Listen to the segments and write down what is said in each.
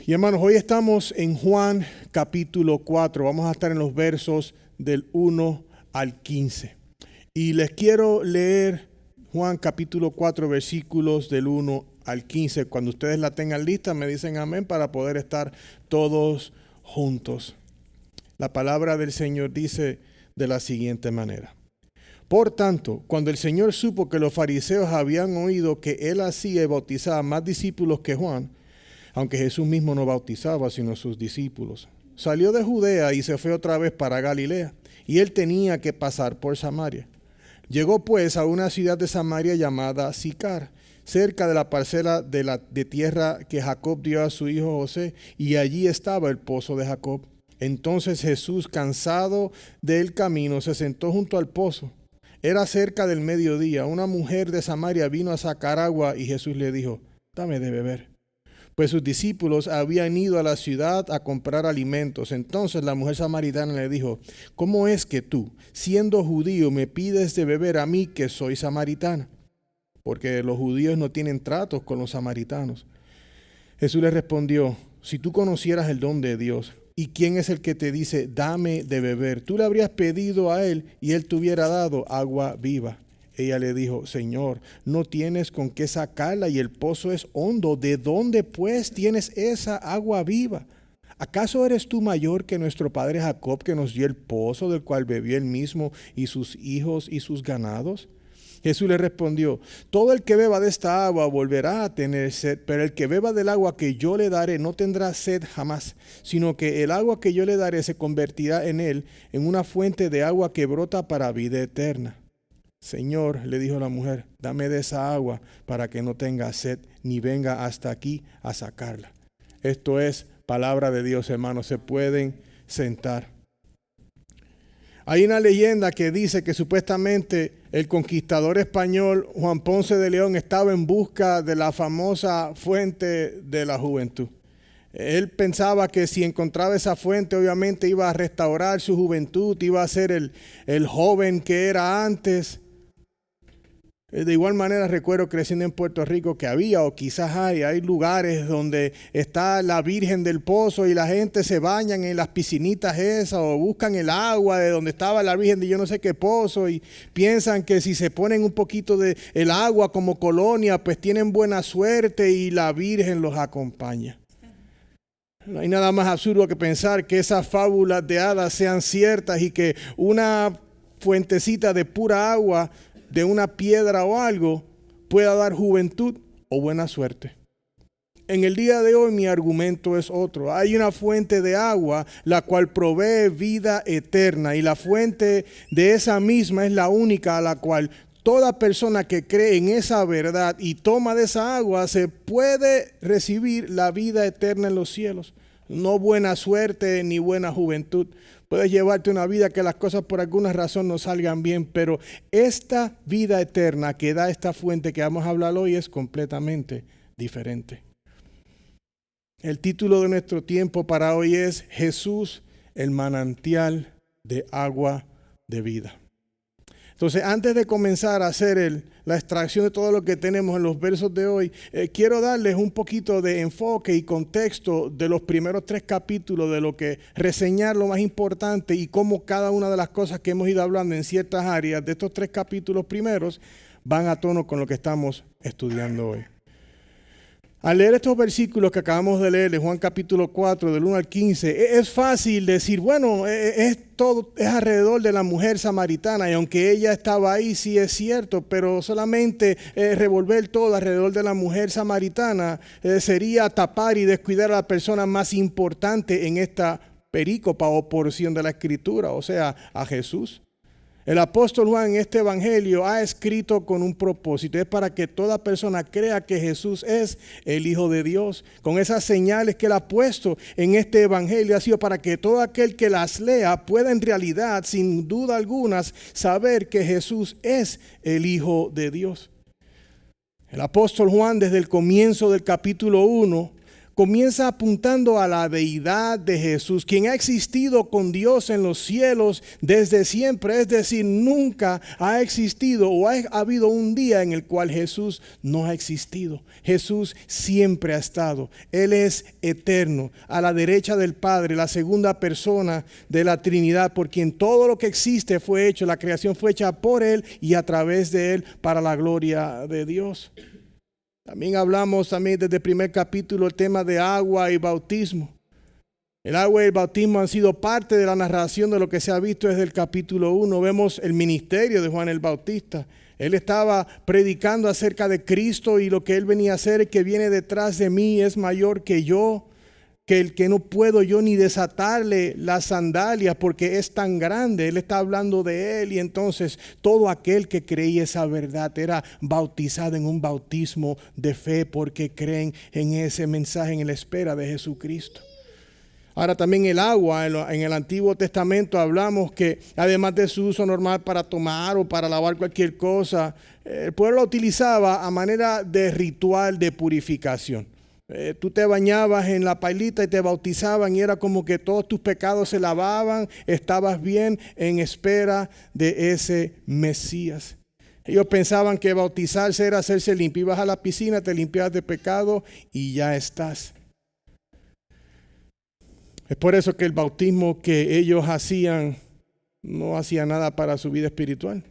Y hermanos, hoy estamos en Juan capítulo 4. Vamos a estar en los versos del 1 al 15. Y les quiero leer Juan capítulo 4, versículos del 1 al 15. Cuando ustedes la tengan lista, me dicen amén para poder estar todos juntos. La palabra del Señor dice de la siguiente manera. Por tanto, cuando el Señor supo que los fariseos habían oído que él hacía y bautizaba más discípulos que Juan, aunque Jesús mismo no bautizaba sino sus discípulos, salió de Judea y se fue otra vez para Galilea, y él tenía que pasar por Samaria. Llegó pues a una ciudad de Samaria llamada Sicar, cerca de la parcela de tierra que Jacob dio a su hijo José, y allí estaba el pozo de Jacob. Entonces Jesús, cansado del camino, se sentó junto al pozo. Era cerca del mediodía. Una mujer de Samaria vino a sacar agua y Jesús le dijo, dame de beber. Pues sus discípulos habían ido a la ciudad a comprar alimentos. Entonces la mujer samaritana le dijo, ¿cómo es que tú, siendo judío, me pides de beber a mí que soy samaritana? Porque los judíos no tienen tratos con los samaritanos. Jesús le respondió, si tú conocieras el don de Dios, ¿y quién es el que te dice, dame de beber? Tú le habrías pedido a él y él te hubiera dado agua viva. Ella le dijo, Señor, no tienes con qué sacarla y el pozo es hondo. ¿De dónde pues tienes esa agua viva? ¿Acaso eres tú mayor que nuestro padre Jacob, que nos dio el pozo del cual bebió él mismo y sus hijos y sus ganados? Jesús le respondió, todo el que beba de esta agua volverá a tener sed, pero el que beba del agua que yo le daré no tendrá sed jamás, sino que el agua que yo le daré se convertirá en él en una fuente de agua que brota para vida eterna. Señor, le dijo la mujer, dame de esa agua para que no tenga sed ni venga hasta aquí a sacarla. Esto es palabra de Dios, hermanos. Se pueden sentar. Hay una leyenda que dice que supuestamente el conquistador español Juan Ponce de León estaba en busca de la famosa fuente de la juventud. Él pensaba que si encontraba esa fuente, obviamente iba a restaurar su juventud, iba a ser el joven que era antes. De igual manera recuerdo creciendo en Puerto Rico que había o quizás hay lugares donde está la Virgen del Pozo y la gente se bañan en las piscinitas esas o buscan el agua de donde estaba la Virgen de yo no sé qué pozo y piensan que si se ponen un poquito de el agua como colonia pues tienen buena suerte y la Virgen los acompaña. No hay nada más absurdo que pensar que esas fábulas de hadas sean ciertas y que una fuentecita de pura agua de una piedra o algo pueda dar juventud o buena suerte. En el día de hoy mi argumento es otro. Hay una fuente de agua la cual provee vida eterna y la fuente de esa misma es la única a la cual toda persona que cree en esa verdad y toma de esa agua se puede recibir la vida eterna en los cielos. No buena suerte ni buena juventud. Puedes llevarte una vida que las cosas por alguna razón no salgan bien, pero esta vida eterna que da esta fuente que vamos a hablar hoy es completamente diferente. El título de nuestro tiempo para hoy es Jesús, el manantial de agua de vida. Entonces, antes de comenzar a hacer la extracción de todo lo que tenemos en los versos de hoy, quiero darles un poquito de enfoque y contexto de los primeros 3 capítulos, de lo que reseñar lo más importante y cómo cada una de las cosas que hemos ido hablando en ciertas áreas de estos 3 capítulos primeros van a tono con lo que estamos estudiando hoy. Al leer estos versículos que acabamos de leer de Juan capítulo 4, del 1 al 15, es fácil decir, bueno, todo es alrededor de la mujer samaritana y aunque ella estaba ahí, sí es cierto, pero solamente revolver todo alrededor de la mujer samaritana sería tapar y descuidar a la persona más importante en esta perícopa o porción de la Escritura, o sea, a Jesús. El apóstol Juan en este evangelio ha escrito con un propósito, es para que toda persona crea que Jesús es el Hijo de Dios. Con esas señales que él ha puesto en este evangelio ha sido para que todo aquel que las lea pueda en realidad, sin duda alguna, saber que Jesús es el Hijo de Dios. El apóstol Juan desde el comienzo del capítulo 1 comienza apuntando a la deidad de Jesús, quien ha existido con Dios en los cielos desde siempre. Es decir, nunca ha existido o ha habido un día en el cual Jesús no ha existido. Jesús siempre ha estado. Él es eterno, a la derecha del Padre, la segunda persona de la Trinidad, por quien todo lo que existe fue hecho. La creación fue hecha por Él y a través de Él para la gloria de Dios. También hablamos desde el primer capítulo el tema de agua y bautismo. El agua y el bautismo han sido parte de la narración de lo que se ha visto desde el capítulo 1. Vemos el ministerio de Juan el Bautista. Él estaba predicando acerca de Cristo y lo que él venía a hacer, el que viene detrás de mí es mayor que yo, que el que no puedo yo ni desatarle las sandalias porque es tan grande. Él está hablando de él, y entonces todo aquel que creía esa verdad era bautizado en un bautismo de fe porque creen en ese mensaje, en la espera de Jesucristo. Ahora también el agua, en el Antiguo Testamento hablamos que además de su uso normal para tomar o para lavar cualquier cosa, el pueblo la utilizaba a manera de ritual de purificación. Tú te bañabas en la pailita y te bautizaban y era como que todos tus pecados se lavaban, estabas bien en espera de ese Mesías. Ellos pensaban que bautizarse era hacerse limpio. Ibas a la piscina, te limpiabas de pecado y ya estás. Es por eso que el bautismo que ellos hacían no hacía nada para su vida espiritual.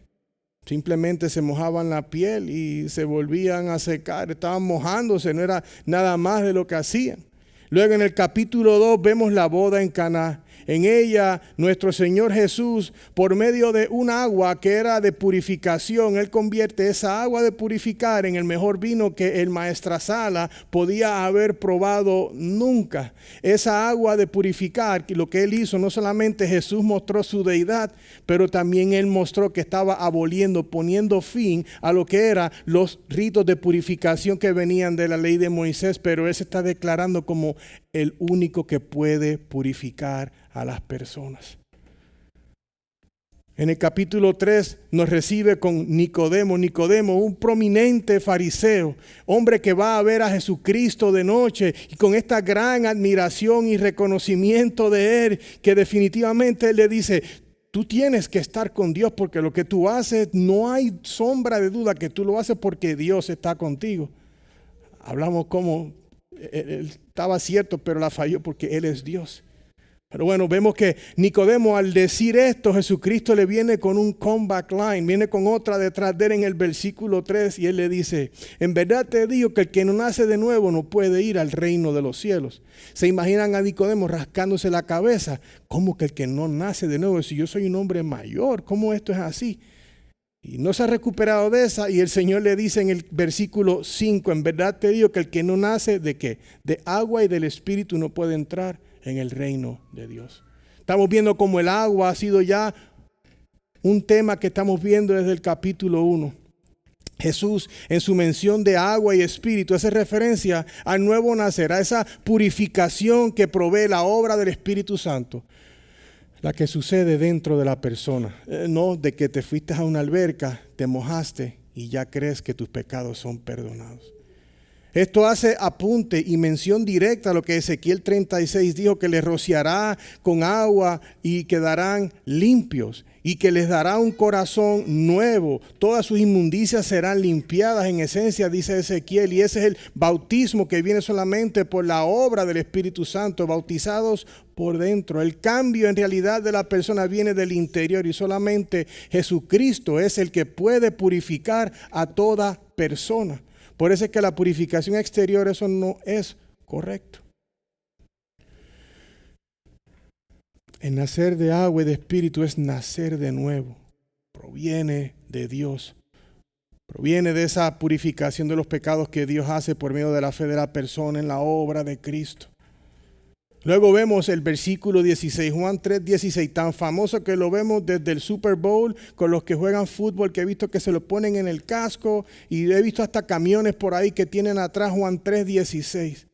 Simplemente se mojaban la piel y se volvían a secar. Estaban mojándose, no era nada más de lo que hacían. Luego en el capítulo 2 vemos la boda en Caná. En ella nuestro Señor Jesús, por medio de un agua que era de purificación, Él convierte esa agua de purificar en el mejor vino que el maestrasala podía haber probado nunca. Esa agua de purificar, lo que Él hizo, no solamente Jesús mostró su deidad, pero también Él mostró que estaba aboliendo, poniendo fin a lo que eran los ritos de purificación que venían de la ley de Moisés, pero Él se está declarando como el único que puede purificar a las personas. En el capítulo 3 nos recibe con Nicodemo, un prominente fariseo, hombre que va a ver a Jesucristo de noche y con esta gran admiración y reconocimiento de él, que definitivamente él le dice: tú tienes que estar con Dios porque lo que tú haces no hay sombra de duda que tú lo haces porque Dios está contigo. Hablamos como él estaba cierto, pero la falló porque Él es Dios. Pero bueno, vemos que Nicodemo, al decir esto, Jesucristo le viene con un comeback line, viene con otra detrás de él en el versículo 3 y él le dice: en verdad te digo que el que no nace de nuevo no puede ir al reino de los cielos. ¿Se imaginan a Nicodemo rascándose la cabeza? ¿Cómo que el que no nace de nuevo? Si yo soy un hombre mayor, ¿cómo esto es así? Y no se ha recuperado de esa, y el Señor le dice en el versículo 5: en verdad te digo que el que no nace de ¿qué? De agua y del Espíritu no puede entrar en el reino de Dios. Estamos viendo cómo el agua ha sido ya un tema que estamos viendo desde el capítulo 1. Jesús, en su mención de agua y espíritu, hace referencia al nuevo nacer, a esa purificación que provee la obra del Espíritu Santo, la que sucede dentro de la persona. No de que te fuiste a una alberca, te mojaste y ya crees que tus pecados son perdonados. Esto hace apunte y mención directa a lo que Ezequiel 36 dijo, que les rociará con agua y quedarán limpios, y que les dará un corazón nuevo. Todas sus inmundicias serán limpiadas en esencia, dice Ezequiel, y ese es el bautismo que viene solamente por la obra del Espíritu Santo, bautizados por dentro. El cambio en realidad de la persona viene del interior, y solamente Jesucristo es el que puede purificar a toda persona. Por eso es que la purificación exterior, eso no es correcto. El nacer de agua y de espíritu es nacer de nuevo. Proviene de Dios. Proviene de esa purificación de los pecados que Dios hace por medio de la fe de la persona en la obra de Cristo. Luego vemos el versículo 16, Juan 3:16, tan famoso que lo vemos desde el Super Bowl con los que juegan fútbol, que he visto que se lo ponen en el casco, y he visto hasta camiones por ahí que tienen atrás Juan 3:16.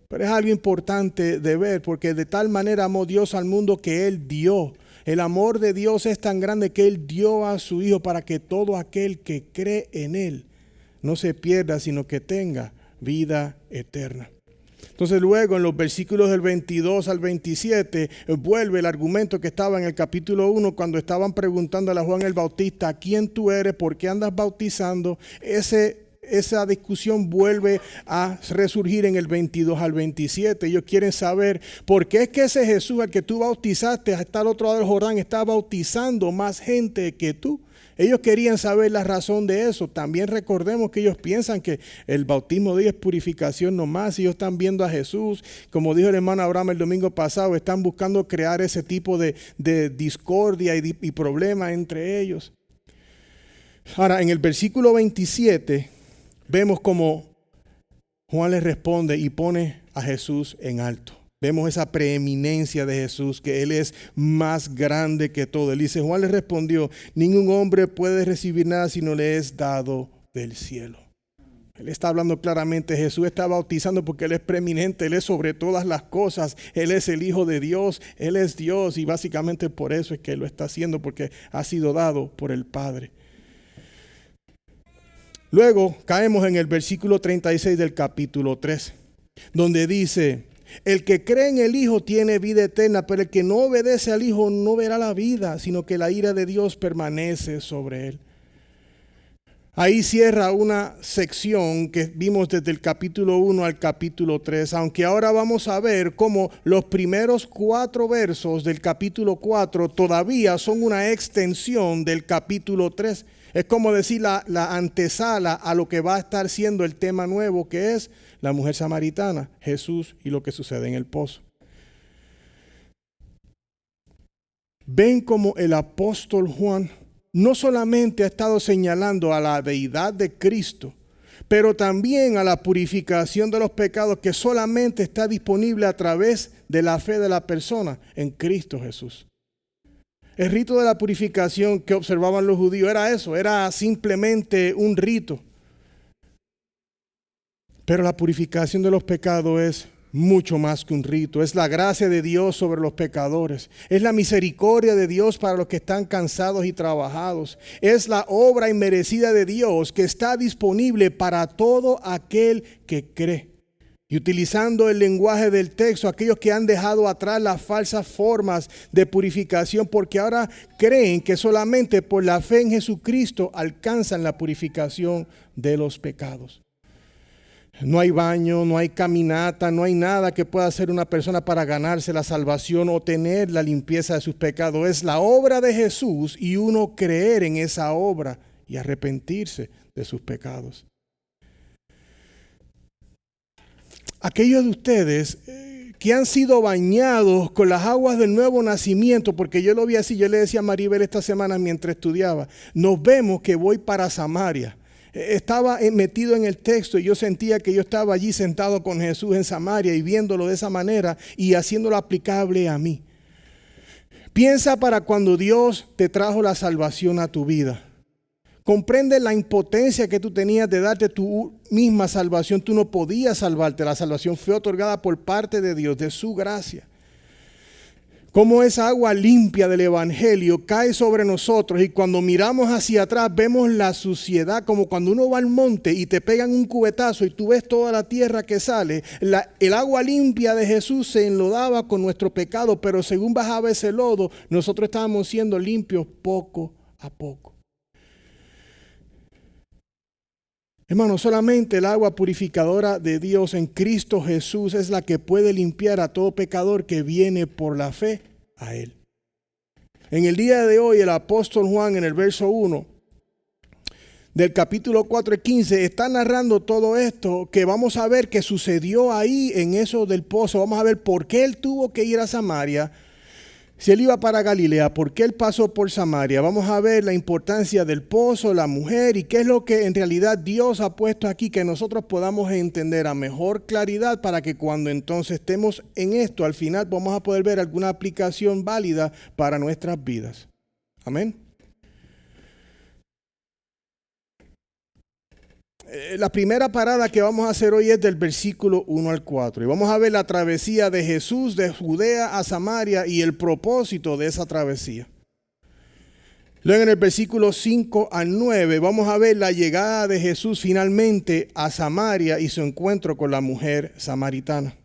Pero es algo importante de ver, porque de tal manera amó Dios al mundo que Él dio. El amor de Dios es tan grande que Él dio a su Hijo para que todo aquel que cree en Él no se pierda, sino que tenga vida eterna. Entonces luego en los versículos del 22 al 27 vuelve el argumento que estaba en el capítulo 1 cuando estaban preguntándole a Juan el Bautista, ¿quién tú eres? ¿Por qué andas bautizando? Esa discusión vuelve a resurgir en el 22 al 27. Ellos quieren saber por qué es que ese Jesús al que tú bautizaste hasta el otro lado del Jordán está bautizando más gente que tú. Ellos querían saber la razón de eso. También recordemos que ellos piensan que el bautismo de ellos es purificación nomás. Ellos están viendo a Jesús, como dijo el hermano Abraham el domingo pasado, están buscando crear ese tipo de discordia y problema entre ellos. Ahora, en el versículo 27 vemos como Juan les responde y pone a Jesús en alto. Vemos esa preeminencia de Jesús, que Él es más grande que todo. Él dice, Juan le respondió, ningún hombre puede recibir nada si no le es dado del cielo. Él está hablando claramente, Jesús está bautizando porque Él es preeminente, Él es sobre todas las cosas, Él es el Hijo de Dios, Él es Dios y básicamente por eso es que Él lo está haciendo, porque ha sido dado por el Padre. Luego caemos en el versículo 36 del capítulo 3, donde dice, el que cree en el Hijo tiene vida eterna, pero el que no obedece al Hijo no verá la vida, sino que la ira de Dios permanece sobre él. Ahí cierra una sección que vimos desde el capítulo 1 al capítulo 3, aunque ahora vamos a ver cómo los primeros 4 versos del capítulo 4 todavía son una extensión del capítulo 3. Es como decir la antesala a lo que va a estar siendo el tema nuevo, que es la mujer samaritana, Jesús y lo que sucede en el pozo. Ven como el apóstol Juan no solamente ha estado señalando a la deidad de Cristo, pero también a la purificación de los pecados que solamente está disponible a través de la fe de la persona en Cristo Jesús. El rito de la purificación que observaban los judíos era eso, era simplemente un rito. Pero la purificación de los pecados es mucho más que un rito. Es la gracia de Dios sobre los pecadores. Es la misericordia de Dios para los que están cansados y trabajados. Es la obra inmerecida de Dios que está disponible para todo aquel que cree. Y utilizando el lenguaje del texto, aquellos que han dejado atrás las falsas formas de purificación, porque ahora creen que solamente por la fe en Jesucristo alcanzan la purificación de los pecados. No hay baño, no hay caminata, no hay nada que pueda hacer una persona para ganarse la salvación o tener la limpieza de sus pecados. Es la obra de Jesús y uno creer en esa obra y arrepentirse de sus pecados. Aquellos de ustedes que han sido bañados con las aguas del nuevo nacimiento, porque yo lo vi así, yo le decía a Maribel esta semana mientras estudiaba, nos vemos que voy para Samaria. Estaba metido en el texto y yo sentía que yo estaba allí sentado con Jesús en Samaria y viéndolo de esa manera y haciéndolo aplicable a mí. Piensa para cuando Dios te trajo la salvación a tu vida. Comprende la impotencia que tú tenías de darte tu misma salvación. Tú no podías salvarte. La salvación fue otorgada por parte de Dios, de su gracia. Cómo esa agua limpia del evangelio cae sobre nosotros y cuando miramos hacia atrás vemos la suciedad, como cuando uno va al monte y te pegan un cubetazo y tú ves toda la tierra que sale. El agua limpia de Jesús se enlodaba con nuestro pecado, pero según bajaba ese lodo, nosotros estábamos siendo limpios poco a poco. Hermano, solamente el agua purificadora de Dios en Cristo Jesús es la que puede limpiar a todo pecador que viene por la fe a Él. En el día de hoy, el apóstol Juan, en el verso 1 del capítulo 4 y 15, está narrando todo esto que vamos a ver que sucedió ahí en eso del pozo. Vamos a ver por qué Él tuvo que ir a Samaria. Si Él iba para Galilea, ¿por qué Él pasó por Samaria? Vamos a ver la importancia del pozo, la mujer y qué es lo que en realidad Dios ha puesto aquí que nosotros podamos entender a mejor claridad para que cuando entonces estemos en esto, al final vamos a poder ver alguna aplicación válida para nuestras vidas. Amén. La primera parada que vamos a hacer hoy es del versículo 1 al 4. Y vamos a ver la travesía de Jesús de Judea a Samaria y el propósito de esa travesía. Luego en el versículo 5 al 9 vamos a ver la llegada de Jesús finalmente a Samaria y su encuentro con la mujer samaritana.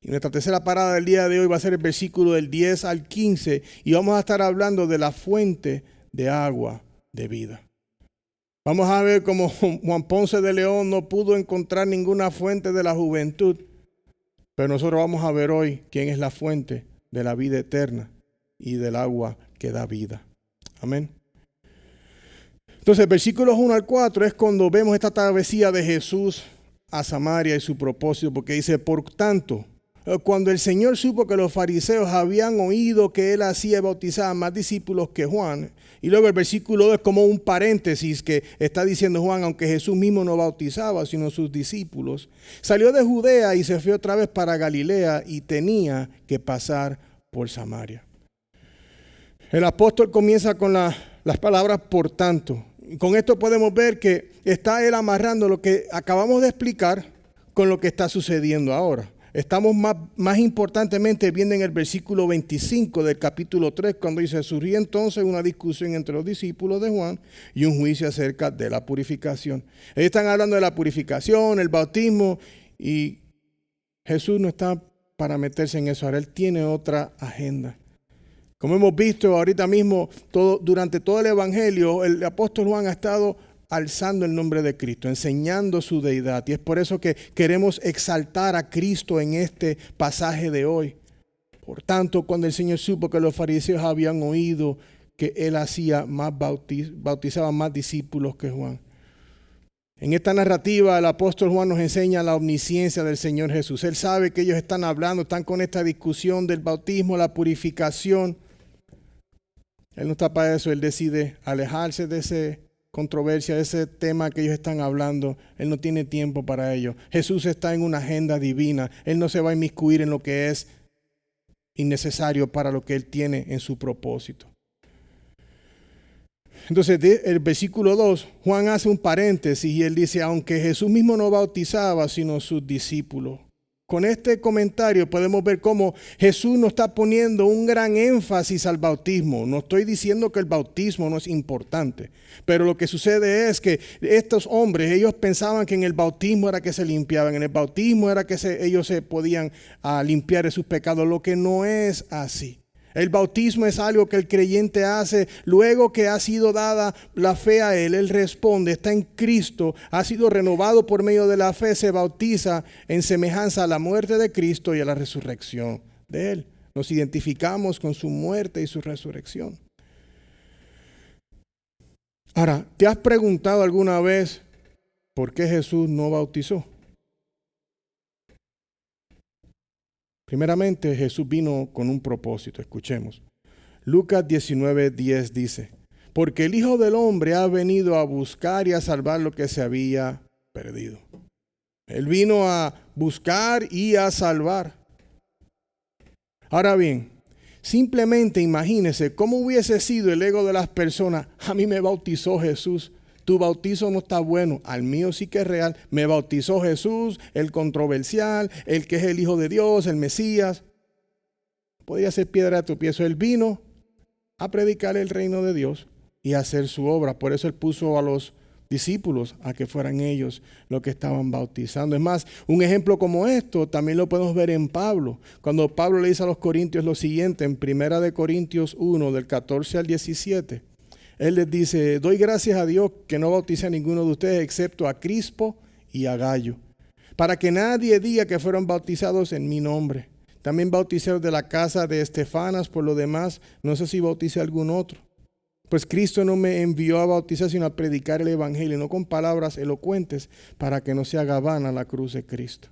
Y nuestra tercera parada del día de hoy va a ser el versículo del 10 al 15 y vamos a estar hablando de la fuente de agua de vida. Vamos a ver cómo Juan Ponce de León no pudo encontrar ninguna fuente de la juventud, pero nosotros vamos a ver hoy quién es la fuente de la vida eterna y del agua que da vida. Amén. Entonces, versículos 1 al 4 es cuando vemos esta travesía de Jesús a Samaria y su propósito, porque dice, por tanto, cuando el Señor supo que los fariseos habían oído que él hacía y bautizaba más discípulos que Juan, y luego el versículo 2 es como un paréntesis que está diciendo Juan, aunque Jesús mismo no bautizaba, sino sus discípulos, salió de Judea y se fue otra vez para Galilea y tenía que pasar por Samaria. El apóstol comienza con las palabras por tanto. Con esto podemos ver que está él amarrando lo que acabamos de explicar con lo que está sucediendo ahora. Estamos más importantemente viendo en el versículo 25 del capítulo 3, cuando dice, surgió entonces una discusión entre los discípulos de Juan y un juicio acerca de la purificación. Ellos están hablando de la purificación, el bautismo, y Jesús no está para meterse en eso. Ahora él tiene otra agenda. Como hemos visto ahorita mismo, durante todo el evangelio, el apóstol Juan ha estado alzando el nombre de Cristo, enseñando su deidad. Y es por eso que queremos exaltar a Cristo en este pasaje de hoy. Por tanto, cuando el Señor supo que los fariseos habían oído que él hacía bautizaba más discípulos que Juan. En esta narrativa el apóstol Juan nos enseña la omnisciencia del Señor Jesús. Él sabe que ellos están con esta discusión del bautismo, la purificación. Él no está para eso, él decide alejarse de esa controversia, de ese tema que ellos están hablando. Él no tiene tiempo para ello. Jesús está en una agenda divina. Él no se va a inmiscuir en lo que es innecesario para lo que él tiene en su propósito. Entonces, el versículo 2, Juan hace un paréntesis y él dice, aunque Jesús mismo no bautizaba, sino sus discípulos. Con este comentario podemos ver cómo Jesús no está poniendo un gran énfasis al bautismo. No estoy diciendo que el bautismo no es importante, pero lo que sucede es que estos hombres, ellos pensaban que en el bautismo era que se limpiaban, en el bautismo era que ellos se podían limpiar de sus pecados, lo que no es así. El bautismo es algo que el creyente hace luego que ha sido dada la fe a él. Él responde, está en Cristo, ha sido renovado por medio de la fe, se bautiza en semejanza a la muerte de Cristo y a la resurrección de él. Nos identificamos con su muerte y su resurrección. Ahora, ¿te has preguntado alguna vez por qué Jesús no bautizó? Primeramente, Jesús vino con un propósito. Escuchemos. Lucas 19:10 dice, porque el Hijo del Hombre ha venido a buscar y a salvar lo que se había perdido. Él vino a buscar y a salvar. Ahora bien, simplemente imagínese cómo hubiese sido el ego de las personas. A mí me bautizó Jesús. Tu bautizo no está bueno, al mío sí que es real. Me bautizó Jesús, el controversial, el que es el Hijo de Dios, el Mesías. Podría ser piedra de tropiezo. Él vino a predicar el reino de Dios y a hacer su obra. Por eso él puso a los discípulos a que fueran ellos los que estaban bautizando. Es más, un ejemplo como esto también lo podemos ver en Pablo. Cuando Pablo le dice a los corintios lo siguiente, en 1 Corintios 1, del 14 al 17. Él les dice, doy gracias a Dios que no bautice a ninguno de ustedes excepto a Crispo y a Gallo, para que nadie diga que fueron bautizados en mi nombre. También bauticé de la casa de Estefanas, por lo demás, no sé si bauticé a algún otro. Pues Cristo no me envió a bautizar, sino a predicar el evangelio, no con palabras elocuentes, para que no se haga vana la cruz de Cristo.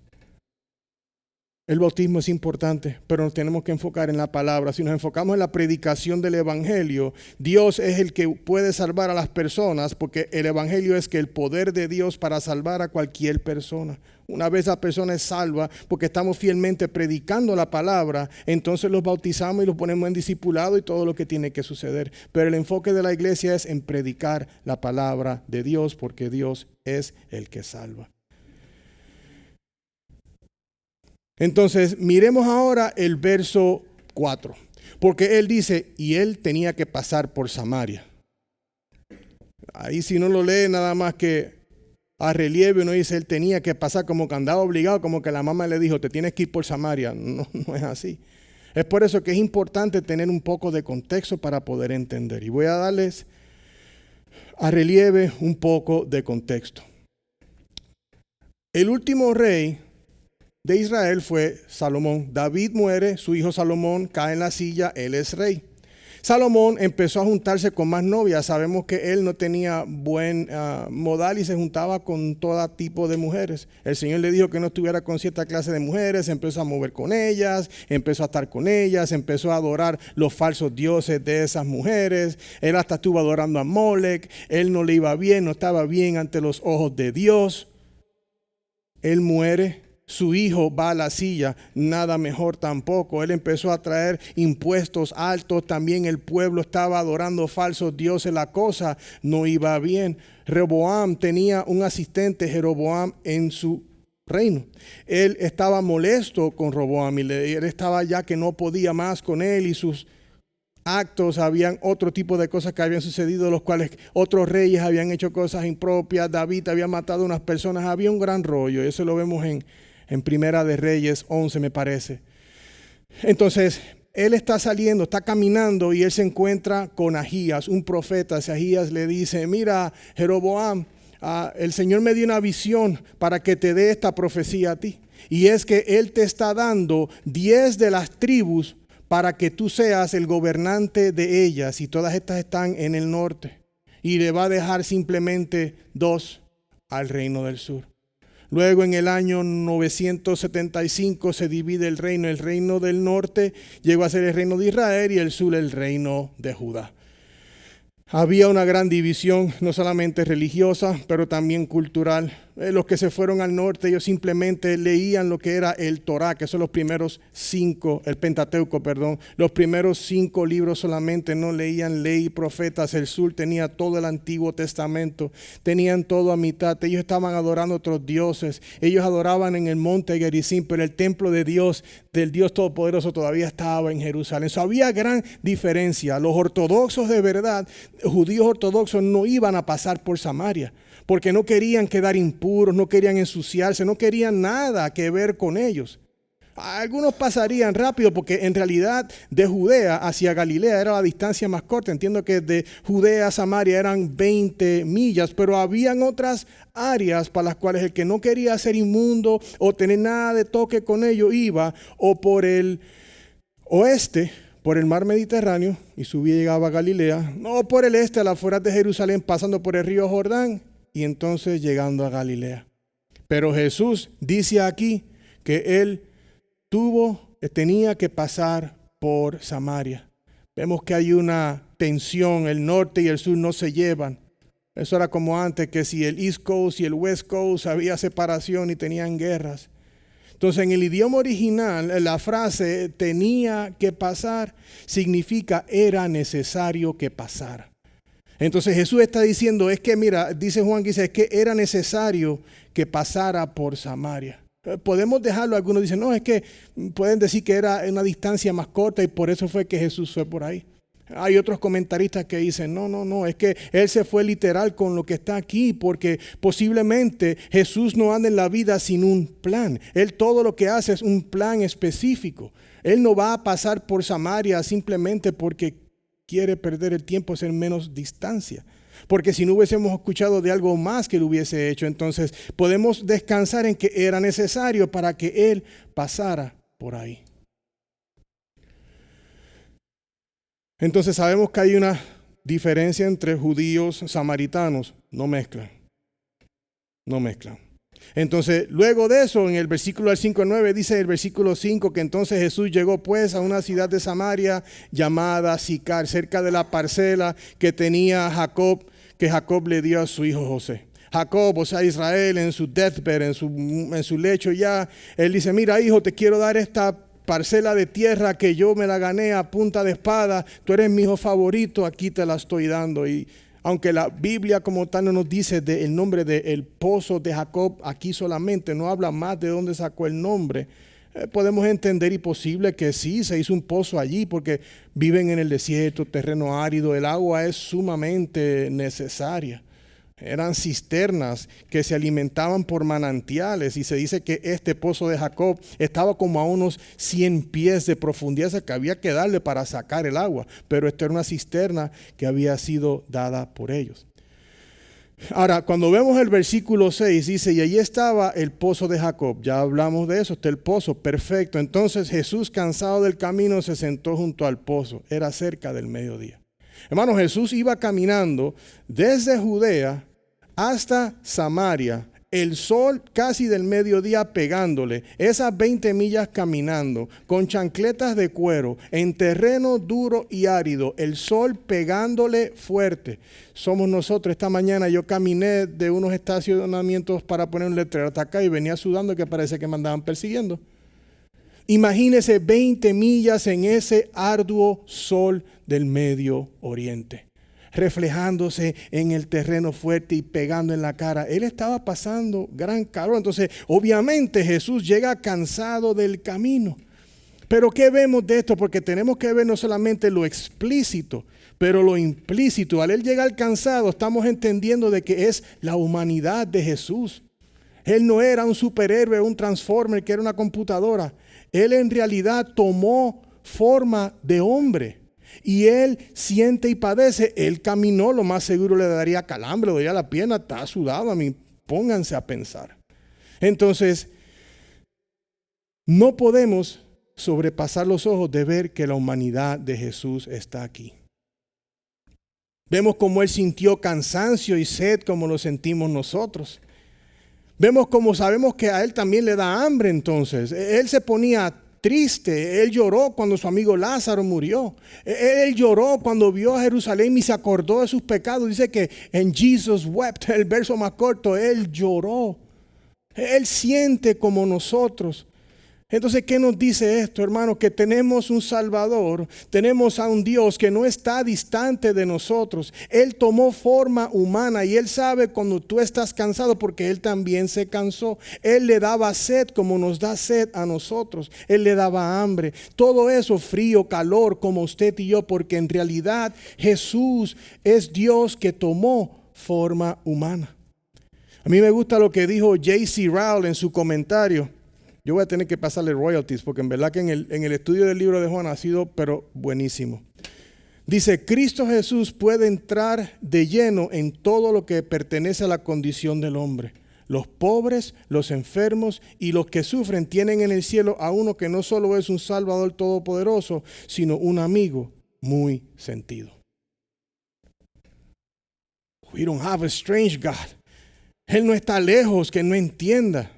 El bautismo es importante, pero nos tenemos que enfocar en la palabra. Si nos enfocamos en la predicación del evangelio, Dios es el que puede salvar a las personas, porque el evangelio es que el poder de Dios para salvar a cualquier persona. Una vez la persona es salva, porque estamos fielmente predicando la palabra, entonces los bautizamos y los ponemos en discipulado y todo lo que tiene que suceder. Pero el enfoque de la iglesia es en predicar la palabra de Dios, porque Dios es el que salva. Entonces, miremos ahora el verso 4. Porque él dice, y él tenía que pasar por Samaria. Ahí si no lo lee nada más que a relieve, uno dice, él tenía que pasar como que andaba obligado, como que la mamá le dijo, te tienes que ir por Samaria. No, no es así. Es por eso que es importante tener un poco de contexto para poder entender. Y voy a darles a relieve un poco de contexto. El último rey de Israel fue Salomón. David muere, su hijo Salomón cae en la silla, él es rey. Salomón empezó a juntarse con más novias. Sabemos que él no tenía buen modal y se juntaba con todo tipo de mujeres. El Señor le dijo que no estuviera con cierta clase de mujeres, empezó a mover con ellas, empezó a estar con ellas, empezó a adorar los falsos dioses de esas mujeres. Él hasta estuvo adorando a Molec. Él no le iba bien, no estaba bien ante los ojos de Dios. Él muere. Su hijo va a la silla, nada mejor tampoco. Él empezó a traer impuestos altos, también el pueblo estaba adorando falsos dioses, la cosa no iba bien. Rehoboam tenía un asistente, Jeroboam, en su reino. Él estaba molesto con Rehoboam y él estaba ya que no podía más con él y sus actos, habían otro tipo de cosas que habían sucedido, los cuales otros reyes habían hecho cosas impropias, David había matado a unas personas, había un gran rollo, eso lo vemos en Primera de Reyes 11 me parece. Entonces, él está saliendo, está caminando y él se encuentra con Ahías, un profeta. Ahías le dice, mira Jeroboam, el Señor me dio una visión para que te dé esta profecía a ti. Y es que Él te está dando 10 de las tribus para que tú seas el gobernante de ellas. Y todas estas están en el norte. Y le va a dejar simplemente 2 al reino del sur. Luego en el año 975 se divide el reino. El reino del norte llegó a ser el reino de Israel y el sur el reino de Judá. Había una gran división, no solamente religiosa, pero también cultural. Los que se fueron al norte, ellos simplemente leían lo que era el Torá, que son los primeros 5, el Pentateuco, perdón. Los primeros 5 libros solamente, no leían ley y profetas. El sur tenía todo el Antiguo Testamento, tenían todo a mitad. Ellos estaban adorando otros dioses. Ellos adoraban en el monte Gerizim, pero el templo de Dios, del Dios Todopoderoso, todavía estaba en Jerusalén. So, había gran diferencia. Los ortodoxos de verdad, judíos ortodoxos, no iban a pasar por Samaria, porque no querían quedar impuros, no querían ensuciarse, no querían nada que ver con ellos. Algunos pasarían rápido porque en realidad de Judea hacia Galilea era la distancia más corta. Entiendo que de Judea a Samaria eran 20 millas, pero habían otras áreas para las cuales el que no quería ser inmundo o tener nada de toque con ellos iba o por el oeste, por el mar Mediterráneo y subía y llegaba a Galilea, o por el este a las afueras de Jerusalén pasando por el río Jordán y entonces llegando a Galilea. Pero Jesús dice aquí que él tenía que pasar por Samaria. Vemos que hay una tensión, el norte y el sur no se llevan. Eso era como antes, que si el East Coast y el West Coast había separación y tenían guerras. Entonces en el idioma original la frase tenía que pasar significa era necesario que pasara. Entonces Jesús está diciendo, es que mira, dice Juan que dice, es que era necesario que pasara por Samaria. Podemos dejarlo, algunos dicen, no, es que pueden decir que era una distancia más corta y por eso fue que Jesús fue por ahí. Hay otros comentaristas que dicen, no, es que Él se fue literal con lo que está aquí, porque posiblemente Jesús no anda en la vida sin un plan. Él todo lo que hace es un plan específico. Él no va a pasar por Samaria simplemente porque quiere perder el tiempo, hacer menos distancia. Porque si no hubiésemos escuchado de algo más que Él hubiese hecho, entonces podemos descansar en que era necesario para que Él pasara por ahí. Entonces sabemos que hay una diferencia entre judíos y samaritanos. No mezclan. Entonces, luego de eso, en el versículo 5-9, dice el versículo 5 que entonces Jesús llegó pues a una ciudad de Samaria llamada Sicar, cerca de la parcela que tenía Jacob, que Jacob le dio a su hijo José. Jacob, o sea Israel, en su deathbed, en su lecho ya, él dice, mira hijo, te quiero dar esta parcela de tierra que yo me la gané a punta de espada, tú eres mi hijo favorito, aquí te la estoy dando. Y aunque la Biblia como tal no nos dice el nombre del pozo de Jacob, aquí solamente no habla más de dónde sacó el nombre. Podemos entender y posible que sí, se hizo un pozo allí porque viven en el desierto, terreno árido, el agua es sumamente necesaria. Eran cisternas que se alimentaban por manantiales y se dice que este pozo de Jacob estaba como a unos 100 pies de profundidad que había que darle para sacar el agua, pero esta era una cisterna que había sido dada por ellos. Ahora, cuando vemos el versículo 6, dice, y allí estaba el pozo de Jacob. Ya hablamos de eso, está el pozo, perfecto. Entonces Jesús, cansado del camino, se sentó junto al pozo. Era cerca del mediodía. Hermano, Jesús iba caminando desde Judea hasta Samaria, el sol casi del mediodía pegándole, esas 20 millas caminando, con chancletas de cuero, en terreno duro y árido, el sol pegándole fuerte. Somos nosotros. Esta mañana yo caminé de unos estacionamientos para poner un letrero hasta acá y venía sudando que parece que me andaban persiguiendo. Imagínese 20 millas en ese arduo sol del Medio Oriente, reflejándose en el terreno fuerte y pegando en la cara. Él estaba pasando gran calor. Entonces, obviamente Jesús llega cansado del camino. Pero ¿qué vemos de esto? Porque tenemos que ver no solamente lo explícito, pero lo implícito. Al él llegar cansado, estamos entendiendo de que es la humanidad de Jesús. Él no era un superhéroe, un transformer que era una computadora. Él en realidad tomó forma de hombre. Y él siente y padece. Él caminó, lo más seguro le daría calambre, le daría la pierna, está sudado. A mí, pónganse a pensar. Entonces, no podemos sobrepasar los ojos de ver que la humanidad de Jesús está aquí. Vemos cómo él sintió cansancio y sed como lo sentimos nosotros. Vemos como sabemos que a él también le da hambre entonces. Él se ponía triste, él lloró cuando su amigo Lázaro murió. Él lloró cuando vio a Jerusalén y se acordó de sus pecados. Dice que en Jesus wept, el verso más corto, él lloró. Él siente como nosotros. Entonces, ¿qué nos dice esto, hermano? Que tenemos un Salvador, tenemos a un Dios que no está distante de nosotros. Él tomó forma humana y Él sabe cuando tú estás cansado porque Él también se cansó. Él le daba sed como nos da sed a nosotros. Él le daba hambre. Todo eso, frío, calor, como usted y yo, porque en realidad Jesús es Dios que tomó forma humana. A mí me gusta lo que dijo J.C. Ryle en su comentario. Yo voy a tener que pasarle royalties porque en verdad que en el estudio del libro de Juan ha sido pero buenísimo. Dice, Cristo Jesús puede entrar de lleno en todo lo que pertenece a la condición del hombre. Los pobres, los enfermos y los que sufren tienen en el cielo a uno que no solo es un Salvador todopoderoso, sino un amigo muy sentido. We don't have a strange God. Él no está lejos, que no entienda.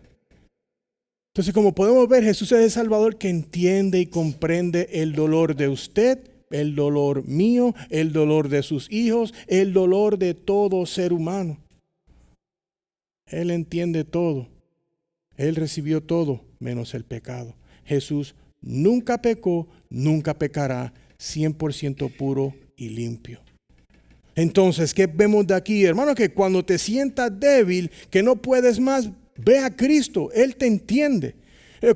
Entonces, como podemos ver, Jesús es el Salvador que entiende y comprende el dolor de usted, el dolor mío, el dolor de sus hijos, el dolor de todo ser humano. Él entiende todo. Él recibió todo menos el pecado. Jesús nunca pecó, nunca pecará, 100% puro y limpio. Entonces, ¿qué vemos de aquí, hermano? Que cuando te sientas débil, que no puedes más, ve a Cristo, Él te entiende.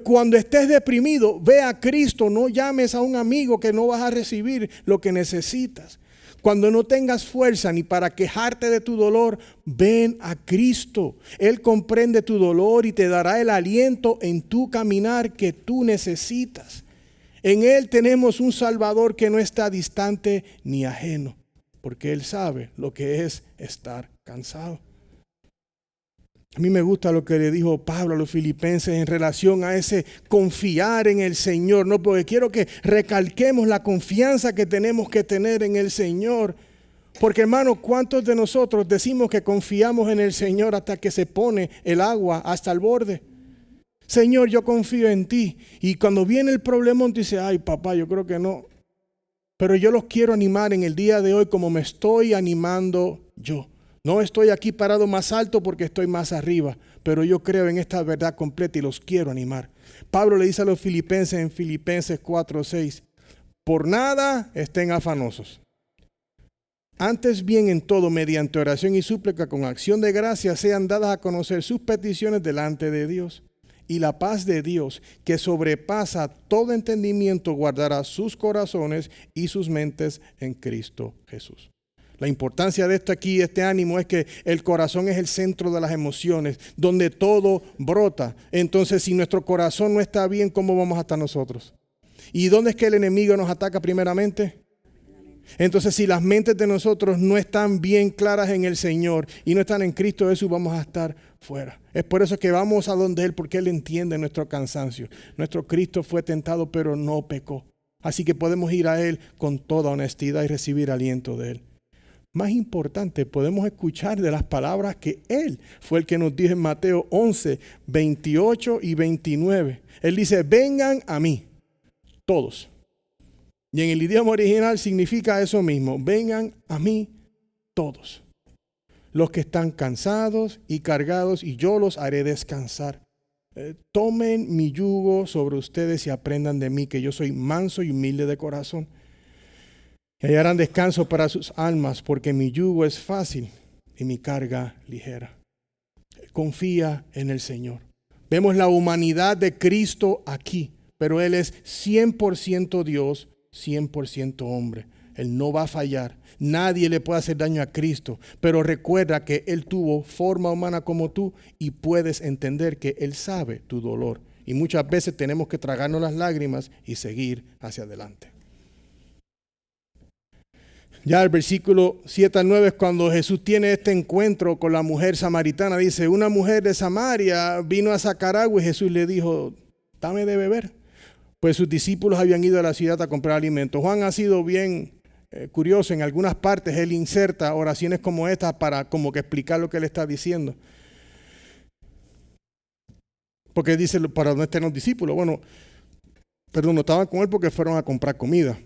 Cuando estés deprimido, ve a Cristo, no llames a un amigo que no vas a recibir lo que necesitas. Cuando no tengas fuerza ni para quejarte de tu dolor, ven a Cristo. Él comprende tu dolor y te dará el aliento en tu caminar que tú necesitas. En Él tenemos un Salvador que no está distante ni ajeno, porque Él sabe lo que es estar cansado. A mí me gusta lo que le dijo Pablo a los filipenses en relación a ese confiar en el Señor, ¿no? Porque quiero que recalquemos la confianza que tenemos que tener en el Señor. Porque, hermano, ¿cuántos de nosotros decimos que confiamos en el Señor hasta que se pone el agua hasta el borde? Señor, yo confío en ti. Y cuando viene el problema, dice, ay, papá, yo creo que no. Pero yo los quiero animar en el día de hoy como me estoy animando yo. No estoy aquí parado más alto porque estoy más arriba, pero yo creo en esta verdad completa y los quiero animar. Pablo le dice a los filipenses en Filipenses 4:6, por nada estén afanosos. Antes bien en todo, mediante oración y súplica con acción de gracia, sean dadas a conocer sus peticiones delante de Dios. y la paz de Dios, que sobrepasa todo entendimiento, guardará sus corazones y sus mentes en Cristo Jesús. La importancia de esto aquí, este ánimo, es que el corazón es el centro de las emociones, donde todo brota. Entonces, si nuestro corazón no está bien, ¿cómo vamos a estar nosotros? ¿Y dónde es que el enemigo nos ataca primeramente? Entonces, si las mentes de nosotros no están bien claras en el Señor y no están en Cristo Jesús, vamos a estar fuera. Es por eso que vamos a donde Él, porque Él entiende nuestro cansancio. Nuestro Cristo fue tentado, pero no pecó. Así que podemos ir a Él con toda honestidad y recibir aliento de Él. Más importante, podemos escuchar de las palabras que Él fue el que nos dijo en Mateo 11, 28 y 29. Él dice, vengan a mí, todos. Y en el idioma original significa eso mismo, vengan a mí todos. Los que están cansados y cargados, y yo los haré descansar. Tomen mi yugo sobre ustedes y aprendan de mí, que yo soy manso y humilde de corazón. Y hallarán descanso para sus almas, porque mi yugo es fácil y mi carga ligera. Confía en el Señor. Vemos la humanidad de Cristo aquí, pero Él es 100% Dios, 100% hombre. Él no va a fallar. Nadie le puede hacer daño a Cristo, pero recuerda que Él tuvo forma humana como tú y puedes entender que Él sabe tu dolor. Y muchas veces tenemos que tragarnos las lágrimas y seguir hacia adelante. Ya el versículo 7 al 9 es cuando Jesús tiene este encuentro con la mujer samaritana. Dice, una mujer de Samaria vino a sacar agua y Jesús le dijo, dame de beber. Pues sus discípulos habían ido a la ciudad a comprar alimentos. Juan ha sido bien curioso. En algunas partes él inserta oraciones como estas para como que explicar lo que él está diciendo. Porque dice, ¿para dónde están los discípulos? Bueno, no estaban con él porque fueron a comprar comida.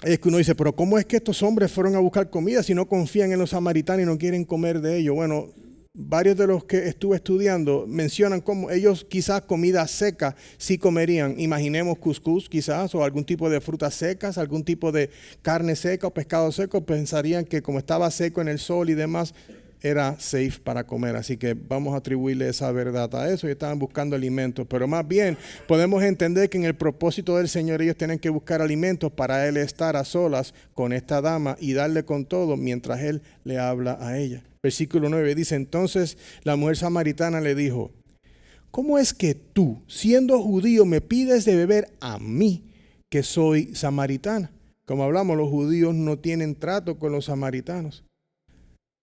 Es que uno dice, pero ¿cómo es que estos hombres fueron a buscar comida si no confían en los samaritanos y no quieren comer de ellos? Bueno, varios de los que estuve estudiando mencionan cómo ellos quizás comida seca sí comerían. Imaginemos cuscús quizás o algún tipo de frutas secas, algún tipo de carne seca o pescado seco. Pensarían que como estaba seco en el sol y demás, era safe para comer. Así que vamos a atribuirle esa verdad a eso y estaban buscando alimentos. Pero más bien podemos entender que en el propósito del Señor ellos tienen que buscar alimentos para Él estar a solas con esta dama y darle con todo mientras Él le habla a ella. Versículo 9 dice, entonces la mujer samaritana le dijo, ¿cómo es que tú, siendo judío, me pides de beber a mí, que soy samaritana? Como hablamos, los judíos no tienen trato con los samaritanos.